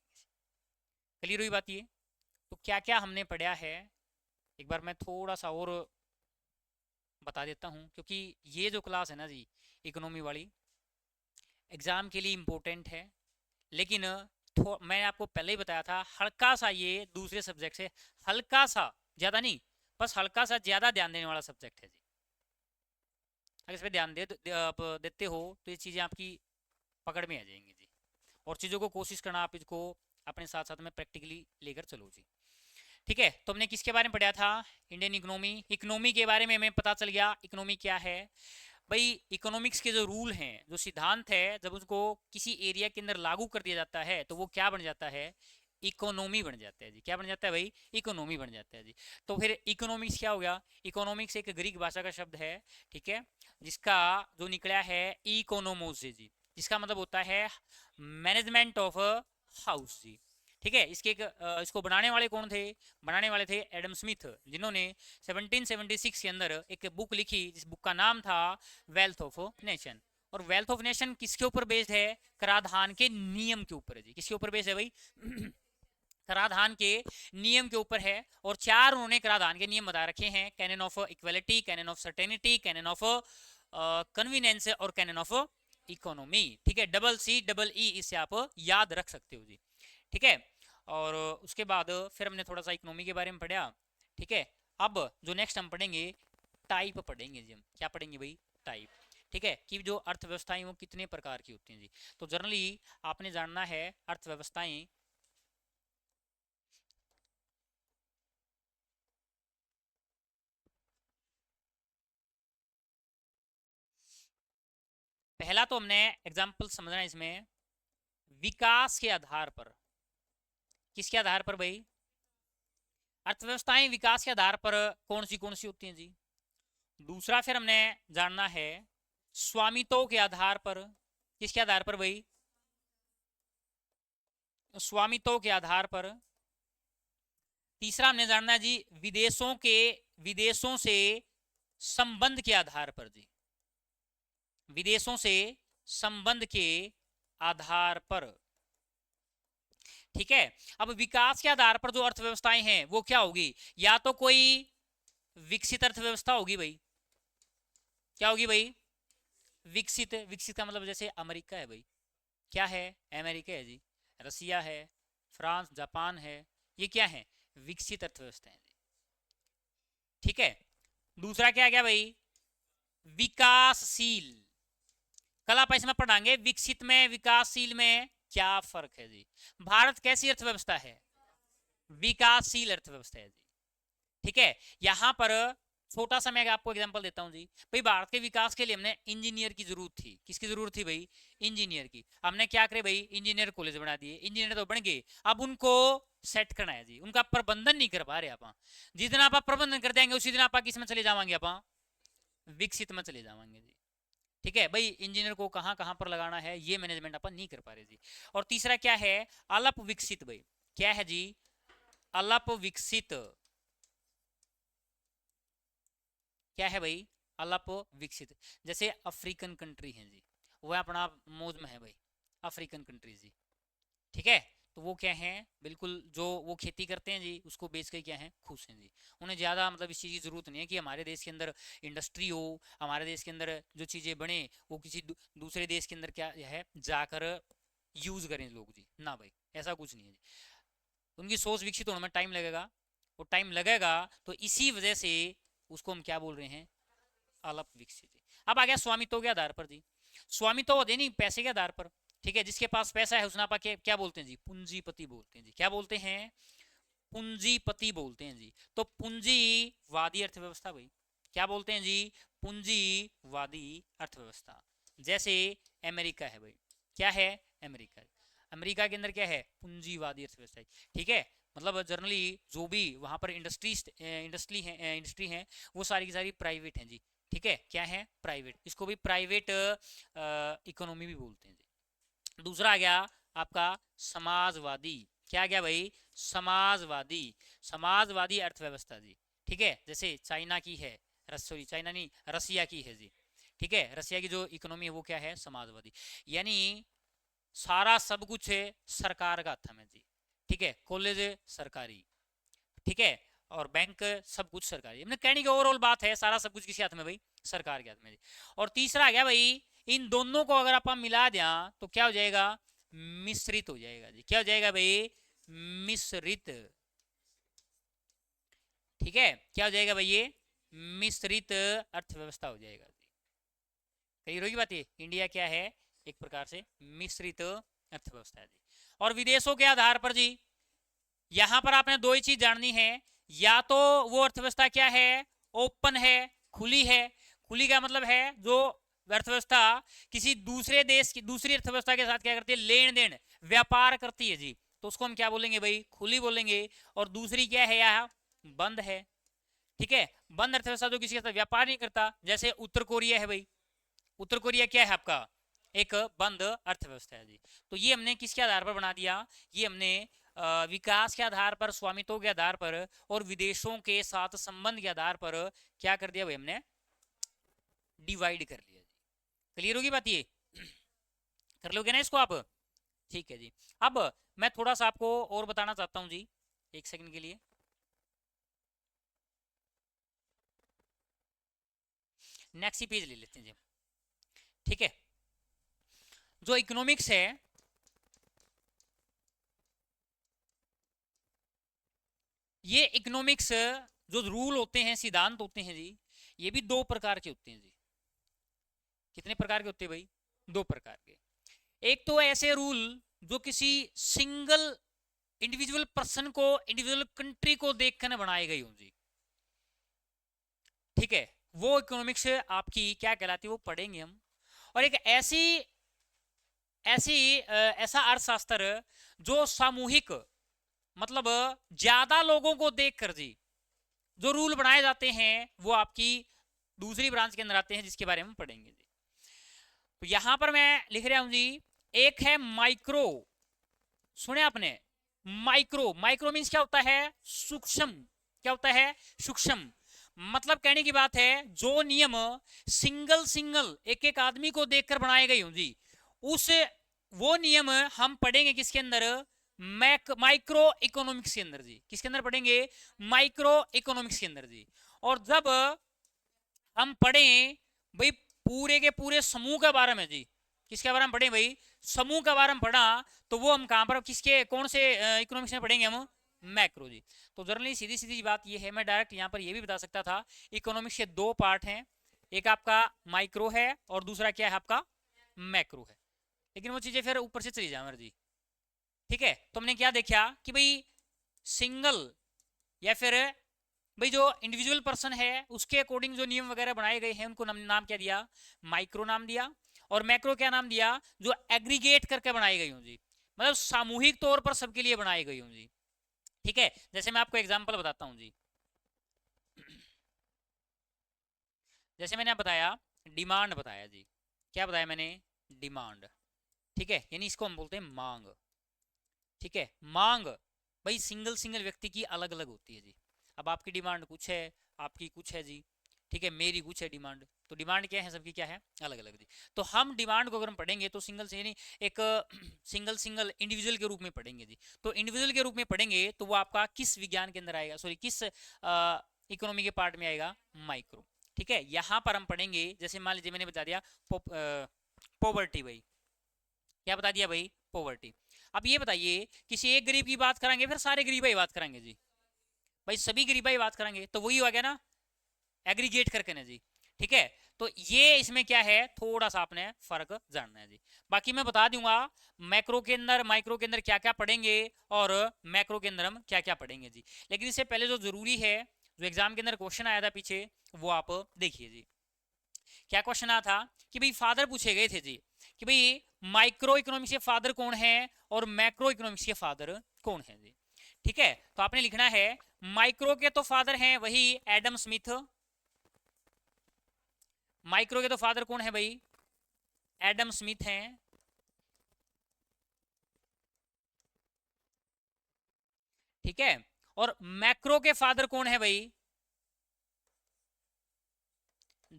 क्लियर हुई बात? ये तो क्या क्या हमने पढ़ा है एक बार मैं थोड़ा सा और बता देता हूँ, क्योंकि ये जो क्लास है ना जी इकोनॉमी वाली, एग्ज़ाम के लिए इम्पोर्टेंट है, लेकिन मैंने आपको पहले ही बताया था हल्का सा ये दूसरे सब्जेक्ट से हल्का सा, ज़्यादा नहीं, बस हल्का सा ज़्यादा ध्यान देने वाला सब्जेक्ट है जी। अगर इस पर ध्यान आप देते हो तो ये चीज़ें आपकी पकड़ में आ जाएंगी जी। और चीज़ों को कोशिश करना आप इसको अपने साथ साथ में प्रैक्टिकली लेकर चलो जी। ठीक है, तो हमने किसके बारे में पढ़ा था? Indian economy. इकोनॉमी के बारे में हमें पता चल गया इकोनॉमी क्या है भाई। इकोनॉमिक्स के जो रूल हैं, जो सिद्धांत है, जब उसको किसी एरिया के अंदर लागू कर दिया जाता है तो वो क्या बन जाता है? इकोनॉमी बन जाता है जी। क्या बन जाता है भाई? इकोनॉमी बन जाता है जी। तो फिर इकोनॉमिक्स क्या हो गया? इकोनॉमिक्स एक ग्रीक भाषा का शब्द है, ठीक है, जिसका जो निकला है इकोनोमोस से जी, जिसका मतलब होता है मैनेजमेंट ऑफ हाउस जी। ठीक है, इसको बनाने वाले कौन थे? बनाने वाले थे एडम स्मिथ, जिन्होंने 1776 के अंदर एक बुक लिखी जिस बुक का नाम था वेल्थ ऑफ नेशन। और वेल्थ ऑफ नेशन किसके ऊपर बेस्ड है? कराधान के नियम के ऊपर है जी। किसके ऊपर बेस्ड है भाई? कराधान के नियम के ऊपर है। और 4 उन्होंने कराधान के नियम बता रखे हैं, canon of equality, canon of certainty, canon of convenience और कैनन ऑफ इकोनॉमी। ठीक है, डबल सी डबल ई, इससे आप याद रख सकते हो जी। ठीक है, और उसके बाद फिर हमने थोड़ा सा इकोनॉमी के बारे में पढ़ा। ठीक है, अब जो नेक्स्ट हम पढ़ेंगे टाइप पढ़ेंगे जी। हम क्या पढ़ेंगे भाई? टाइप। ठीक है, कि जो अर्थव्यवस्थाएं वो कितने प्रकार की होती हैं जी। तो जनरली आपने जानना है अर्थव्यवस्थाएं पहला तो हमने एग्जाम्पल समझना है इसमें, विकास के आधार पर। किसके आधार पर भाई? अर्थव्यवस्थाएं विकास के आधार पर कौन सी होती हैं जी। दूसरा फिर हमने जानना है स्वामित्व के आधार पर। किसके आधार पर भाई? स्वामित्व के आधार पर। तीसरा हमने जानना है जी विदेशों से संबंध के आधार पर जी। विदेशों से संबंध के आधार पर। ठीक है, अब विकास के आधार पर जो अर्थव्यवस्थाएं हैं वो क्या होगी? या तो कोई विकसित अर्थव्यवस्था होगी भाई। क्या होगी भाई? विकसित। विकसित का मतलब जैसे अमेरिका है भाई। क्या है? अमेरिका है जी। रसिया है, फ्रांस, जापान है, ये क्या है? विकसित अर्थव्यवस्था है जी। ठीक है, दूसरा क्या गया भाई? विकासशील। कल आप इसमें पढ़ाएंगे विकसित में विकासशील में क्या फर्क है जी। भारत कैसी अर्थव्यवस्था है? विकासशील अर्थव्यवस्था है जी। ठीक है, यहां पर छोटा सा मैं आपको एग्जांपल देता हूं जी। भाई भारत के विकास के लिए हमने इंजीनियर की जरूरत थी। किसकी जरूरत थी भाई? इंजीनियर की। हमने क्या करे भाई? इंजीनियर कॉलेज बना दिए। इंजीनियर तो बन गए, अब उनको सेट करना है जी। उनका प्रबंधन नहीं कर पा रहे आप। जिस दिन आप प्रबंधन कर देंगे उसी दिन आप किस में चले जाएंगे? आप विकसित में चले जाएंगे जी। ठीक है भाई, इंजीनियर को कहां कहां पर लगाना है ये मैनेजमेंट अपन नहीं कर पा रहे जी। और तीसरा क्या है? अल्प विकसित भाई। क्या है जी? अल्प विकसित। क्या है भाई? अल्प विकसित। जैसे अफ्रीकन कंट्री है जी, वो अपना मौज में है भाई, अफ्रीकन कंट्रीज जी। ठीक है, तो वो क्या है? बिल्कुल जो वो खेती करते हैं जी उसको बेच के क्या है? खुश हैं जी। उन्हें ज़्यादा मतलब इस चीज़ की ज़रूरत नहीं है कि हमारे देश के अंदर इंडस्ट्री हो, हमारे देश के अंदर जो चीज़ें बने वो किसी दूसरे देश के अंदर क्या है जाकर यूज़ करें लोग जी। ना भाई, ऐसा कुछ नहीं है जी। उनकी सोच विकसित होने में टाइम लगेगा, वो टाइम लगेगा, तो इसी वजह से उसको हम क्या बोल रहे हैं? अल्प विकसित। अब आ गया स्वामित्व के आधार पर जी। स्वामित्व होते नहीं पैसे के आधार पर। ठीक है, जिसके पास पैसा है उसने आप क्या बोलते हैं जी? पूंजीपति बोलते हैं जी। क्या बोलते हैं? पूंजीपति बोलते हैं जी। तो पूंजीवादी अर्थव्यवस्था भाई। क्या बोलते हैं जी? पूंजीवादी अर्थव्यवस्था। जैसे अमेरिका है भाई। क्या है? अमेरिका। अमेरिका के अंदर क्या है? पूंजीवादी अर्थव्यवस्था। ठीक है, मतलब जनरली जो भी वहां पर इंडस्ट्री है वो सारी की सारी प्राइवेट हैं जी। ठीक है, क्या है? प्राइवेट। इसको भी प्राइवेट इकोनॉमी भी बोलते हैं जी। दूसरा आ गया आपका समाजवादी। क्या आ गया भाई? समाजवादी। समाजवादी अर्थव्यवस्था जी। ठीक है, जैसे चाइना की है, सॉरी चाइना नहीं, रसिया की है जी। ठीक है, रसिया की जो इकोनॉमी है वो क्या है? समाजवादी। यानी सारा सब कुछ है सरकार का हाथ में जी। ठीक है, कॉलेज सरकारी। ठीक है, और बैंक सब कुछ सरकारी। हमने कहने की ओवरऑल बात है सारा सब कुछ किसी हाथ में भाई? सरकार के हाथ में जी। और तीसरा आ गया भाई, इन दोनों को अगर आप मिला दें तो क्या हो जाएगा? मिश्रित हो जाएगा जी। क्या हो जाएगा भाई? मिश्रित। ठीक है, क्या हो जाएगा भाई? ये मिश्रित अर्थव्यवस्था हो जाएगा जी। कही रोगी बात, ये इंडिया क्या है? एक प्रकार से मिश्रित अर्थव्यवस्था है जी। और विदेशों के आधार पर जी, यहां पर आपने दो ही चीज जाननी है। या तो वो अर्थव्यवस्था क्या है? ओपन है, खुली है। खुली का मतलब है जो अर्थव्यवस्था किसी दूसरे देश की दूसरी अर्थव्यवस्था के साथ क्या करती है? लेन देन, व्यापार करती है जी। तो उसको हम क्या बोलेंगे भाई? खुली बोलेंगे। और दूसरी क्या है? यहाँ बंद है। ठीक है, बंद अर्थव्यवस्था जो किसी के साथ व्यापार नहीं करता, जैसे उत्तर कोरिया है भाई। उत्तर कोरिया क्या है आपका? एक बंद अर्थव्यवस्था है जी। तो ये हमने किसके आधार पर बना दिया? ये हमने विकास के आधार पर, स्वामित्व के आधार पर और विदेशों के साथ संबंध के आधार पर क्या कर दिया भाई? हमने डिवाइड कर लिया जी। क्लियर होगी बात ये? कर लोगे ना इसको आप? ठीक है जी। अब मैं थोड़ा सा आपको और बताना चाहता हूँ जी, एक सेकंड के लिए। नेक्स्ट ही पेज ले लेते हैं जी। ठीक है, जो इकोनॉमिक्स है, ये इकोनॉमिक्स जो रूल होते हैं, सिद्धांत होते हैं जी, ये भी दो प्रकार के होते हैं जी। कितने प्रकार के होते हैं भाई? दो प्रकार के। एक तो ऐसे रूल जो किसी सिंगल इंडिविजुअल पर्सन को, इंडिविजुअल कंट्री को देखकर बनाई गई हो जी। ठीक है, वो इकोनॉमिक्स आपकी क्या कहलाती है, वो पढ़ेंगे हम। और एक ऐसी ऐसी ऐसा अर्थशास्त्र जो सामूहिक, मतलब ज्यादा लोगों को देखकर जी जो रूल बनाए जाते हैं, वो आपकी दूसरी ब्रांच के अंदर आते हैं, जिसके बारे में पढ़ेंगे जी। तो यहां पर मैं लिख रहा हूं जी, एक है माइक्रो। सुने आपने? माइक्रो, माइक्रो मीन्स क्या होता है? सूक्ष्म। क्या होता है? सूक्ष्म। मतलब कहने की बात है, जो नियम सिंगल सिंगल एक एक आदमी को देखकर बनाए गए हों जी, उस वो नियम हम पढ़ेंगे किसके अंदर? माइक्रो इकोनॉमिक्स के अंदर जी। किसके अंदर पढ़ेंगे? माइक्रो इकोनॉमिक्स के अंदर जी। और जब हम पढ़ें भाई पूरे के पूरे समूह के बारे में जी, किसके बारे में पढ़े भाई? समूह के बारे में पढ़ा, तो वो हम कहां पर, किसके, कौन से इकोनॉमिक्स में पढ़ेंगे हम? मैक्रो जी। तो जनरली सीधी सीधी बात ये है, मैं डायरेक्ट यहां पर ये भी बता सकता था, इकोनॉमिक्स के दो पार्ट हैं, एक आपका माइक्रो है और दूसरा क्या है आपका? मैक्रो है। लेकिन वो चीजें फिर ऊपर से चली जाए जी। ठीक है, तो हमने क्या देखा कि भाई सिंगल या फिर भाई जो इंडिविजुअल पर्सन है उसके अकॉर्डिंग जो नियम वगैरह बनाए गए हैं, उनको नाम क्या दिया? माइक्रो नाम दिया। और मैक्रो क्या नाम दिया? जो एग्रीगेट करके बनाई गई हूँ जी, मतलब सामूहिक तौर पर सबके लिए बनाई गई हूँ जी। ठीक है, जैसे मैं आपको एग्जांपल बताता हूँ जी। जैसे मैंने आप बताया, डिमांड बताया जी। क्या बताया मैंने? डिमांड। ठीक है, यानी इसको हम बोलते हैं मांग। ठीक है, मांग भाई सिंगल सिंगल व्यक्ति की अलग अलग होती है जी। अब आपकी डिमांड कुछ है, आपकी कुछ है जी। ठीक है, मेरी कुछ है डिमांड, तो डिमांड क्या है सबकी, क्या है? अलग अलग जी। तो हम डिमांड को अगर हम पढ़ेंगे तो सिंगल से यानी एक सिंगल सिंगल इंडिविजुअल के रूप में पढ़ेंगे जी। तो इंडिविजुअल के रूप में पढ़ेंगे तो वो आपका किस विज्ञान के अंदर आएगा, सॉरी किस इकोनॉमी के पार्ट में आएगा? माइक्रो। ठीक है, यहां पर हम पढ़ेंगे, जैसे मान लीजिए मैंने बता दिया पॉवर्टी भाई। क्या बता दिया भाई? पॉवर्टी। अब ये बताइए, किसी एक गरीब की बात करेंगे फिर सारे गरीब ही बात करेंगे जी? भाई सभी गरीब ही बात करेंगे, तो वही हो गया ना, एग्रीगेट करके ना जी। ठीक है, तो ये इसमें क्या है, थोड़ा सा आपने फर्क जानना है जी। बाकी मैं बता दूंगा मैक्रो के अंदर, माइक्रो के अंदर क्या क्या पढ़ेंगे और मैक्रो के अंदर हम क्या क्या पढ़ेंगे जी। लेकिन इससे पहले जो जरूरी है, जो एग्जाम के अंदर क्वेश्चन आया था पीछे, वो आप देखिए जी। क्या क्वेश्चन आया था कि भाई फादर पूछे गए थे जी कि भाई माइक्रो इकोनॉमिक्स के फादर कौन है और मैक्रो इकोनॉमिक्स के फादर कौन है जी। ठीक है, तो आपने लिखना है माइक्रो के तो फादर हैं वही एडम स्मिथ। माइक्रो के तो फादर कौन है भाई? एडम स्मिथ हैं। ठीक है, और मैक्रो के फादर कौन है भाई?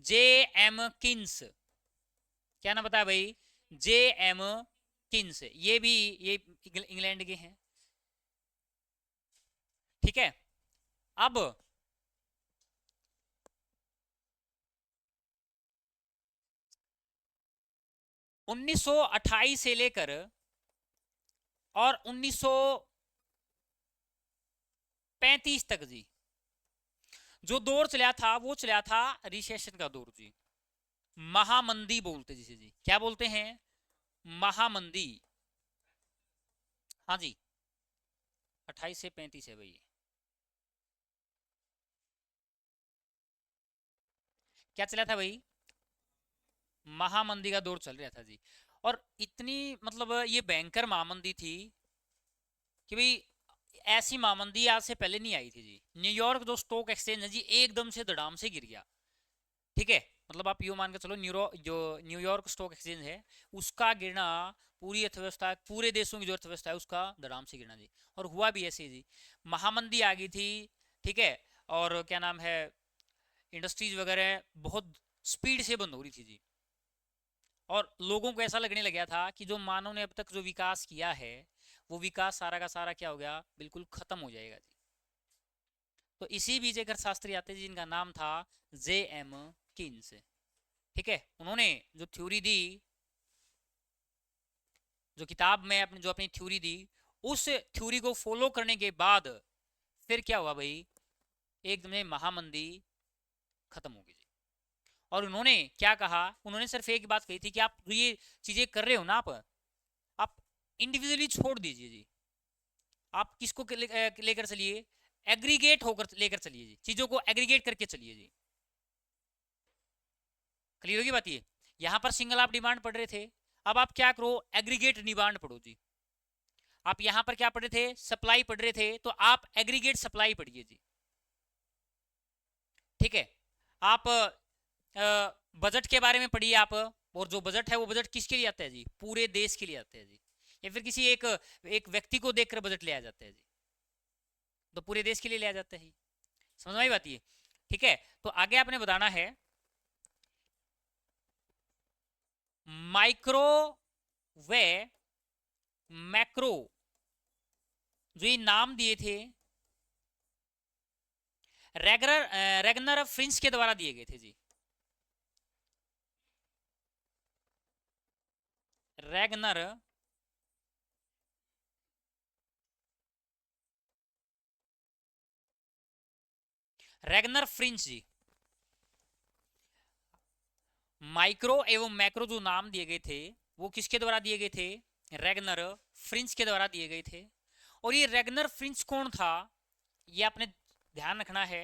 जे एम किन्स। क्या नाम बताया भाई? जे एम किन्स। ये भी ये इंग्लैंड के हैं। ठीक है, अब 1928 से लेकर और 1935 तक जी जो दौर चला था, वो चला था रिसेशन का दौर जी। महामंदी बोलते जिसे जी, क्या बोलते हैं? महामंदी। हाँ जी, 28 से 35 है भाई। क्या चला था भाई? महामंदी का दौर चल रहा था जी। और इतनी मतलब ये भयंकर महामंदी थी कि भाई ऐसी महामंदी आज से पहले नहीं आई थी जी। न्यूयॉर्क जो स्टॉक एक्सचेंज है जी, एकदम से धड़ाम से गिर गया। ठीक है, मतलब आप यू मान के चलो, जो न्यूयॉर्क स्टॉक एक्सचेंज है, उसका गिरना पूरी अर्थव्यवस्था, पूरे देशों की जो अर्थव्यवस्था है उसका धड़ाम से गिरना जी। और हुआ भी ऐसे जी, महामंदी आ गई थी। ठीक है, और क्या नाम है, इंडस्ट्रीज वगैरह बहुत स्पीड से बंद हो रही थी जी। और लोगों को ऐसा लगने लगा था कि जो मानव ने अब तक जो विकास किया है वो विकास सारा का सारा क्या हो गया, बिल्कुल खत्म हो जाएगा जी। तो इसी बीच एक शास्त्री आते जी, जिनका नाम था J.M. कीन्स। ठीक है, उन्होंने जो थ्योरी दी, जो किताब में अपनी जो अपनी थ्योरी दी, उस थ्योरी को फॉलो करने के बाद फिर क्या हुआ भाई, एकदम से महामंदी खत्म हो गई जी। और उन्होंने क्या कहा, उन्होंने सिर्फ एक बात कही थी कि आप जो ये चीजें कर रहे हो ना, आप इंडिविजुअली छोड़ दीजिए जी। आप किसको लेकर चलिए, एग्रीगेट होकर लेकर चलिए जी, चीजों को एग्रीगेट करके चलिए जी। क्लियर होगी बात ये। यहां पर सिंगल आप डिमांड पढ़ रहे थे, अब आप क्या करो, एग्रीगेट डिमांड पढ़ो जी। आप यहां पर क्या पढ़ रहे थे, सप्लाई पढ़ रहे थे, तो आप एग्रीगेट सप्लाई पढ़िए जी। ठीक है, आप बजट के बारे में पढ़िए आप, और जो बजट है वो बजट किसके लिए आता है जी, पूरे देश के लिए आता है जी, या फिर किसी एक एक व्यक्ति को देखकर बजट लिया जाता है जी, तो पूरे देश के लिए लिया जाता है। समझ में आई बात ये। ठीक है, तो आगे आपने बताना है माइक्रो व मैक्रो, जो ये नाम दिए थे रेगनर फ्रिंच के द्वारा दिए गए थे जी। रेगनर रेगनर फ्रिंच जी। माइक्रो एवं मैक्रो जो नाम दिए गए थे वो किसके द्वारा दिए गए थे, रेगनर फ्रिंच के द्वारा दिए गए थे। और ये रेगनर फ्रिंच कौन था, ये आपने ध्यान रखना है।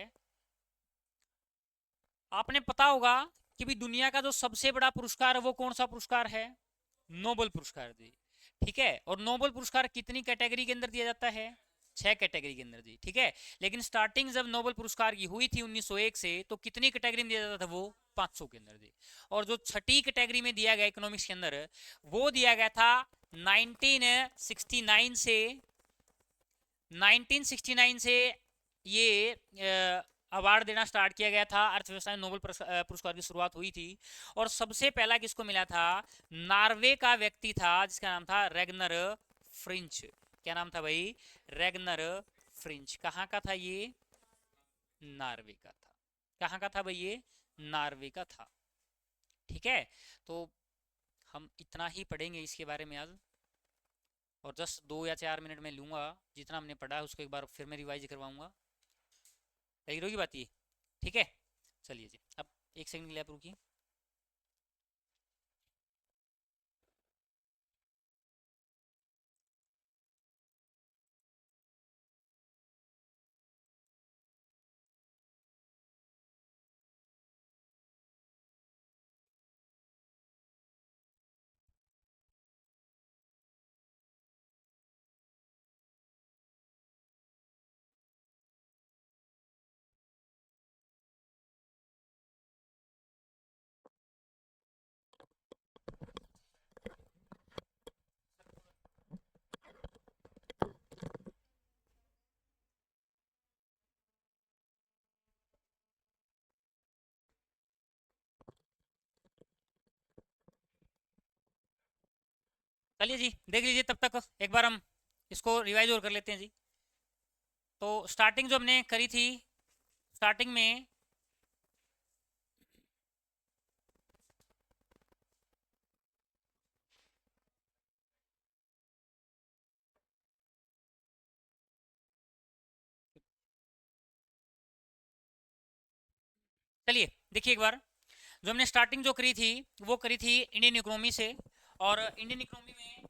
आपने पता होगा कि भी दुनिया का जो सबसे बड़ा पुरस्कार है वो कौन सा पुरस्कार है, नोबेल पुरस्कार जी। ठीक है, और नोबेल पुरस्कार कितनी कैटेगरी के अंदर दिया जाता है, 6 कैटेगरी के अंदर जी। ठीक है, लेकिन स्टार्टिंग जब नोबेल पुरस्कार की हुई थी 1901 से, तो कितनी कैटेगरी में दिया जाता था, वो 500 के अंदर जी। और जो छठी कैटेगरी में दिया गया इकोनॉमिक्स के अंदर, वो दिया गया था 1969 से 1969 से ये अवार्ड देना स्टार्ट किया गया था, अर्थव्यवस्था में नोबेल पुरस्कार की शुरुआत हुई थी। और सबसे पहला किसको मिला था, नॉर्वे का व्यक्ति था जिसका नाम था रेगनर फ्रिंच। क्या नाम था भाई, रेगनर फ्रिंच। कहाँ का था ये, नॉर्वे का था। कहाँ का था भाई ये, नॉर्वे का था। ठीक है, तो हम इतना ही पढ़ेंगे इसके बारे में आज, और जस्ट 2 या 4 मिनट में लूंगा, जितना हमने पढ़ा है उसको एक बार फिर मैं रिवाइज करवाऊंगा। सही होगी बात ये। ठीक है, चलिए जी, अब 1 सेकंड के लिए आप रुकिए। चलिए जी, देख लीजिए, तब तक एक बार हम इसको रिवाइज और कर लेते हैं जी। तो स्टार्टिंग जो हमने करी थी, स्टार्टिंग में चलिए देखिए एक बार, जो हमने स्टार्टिंग जो करी थी वो करी थी इंडियन इकोनॉमी से। और इंडियन इकोनॉमी में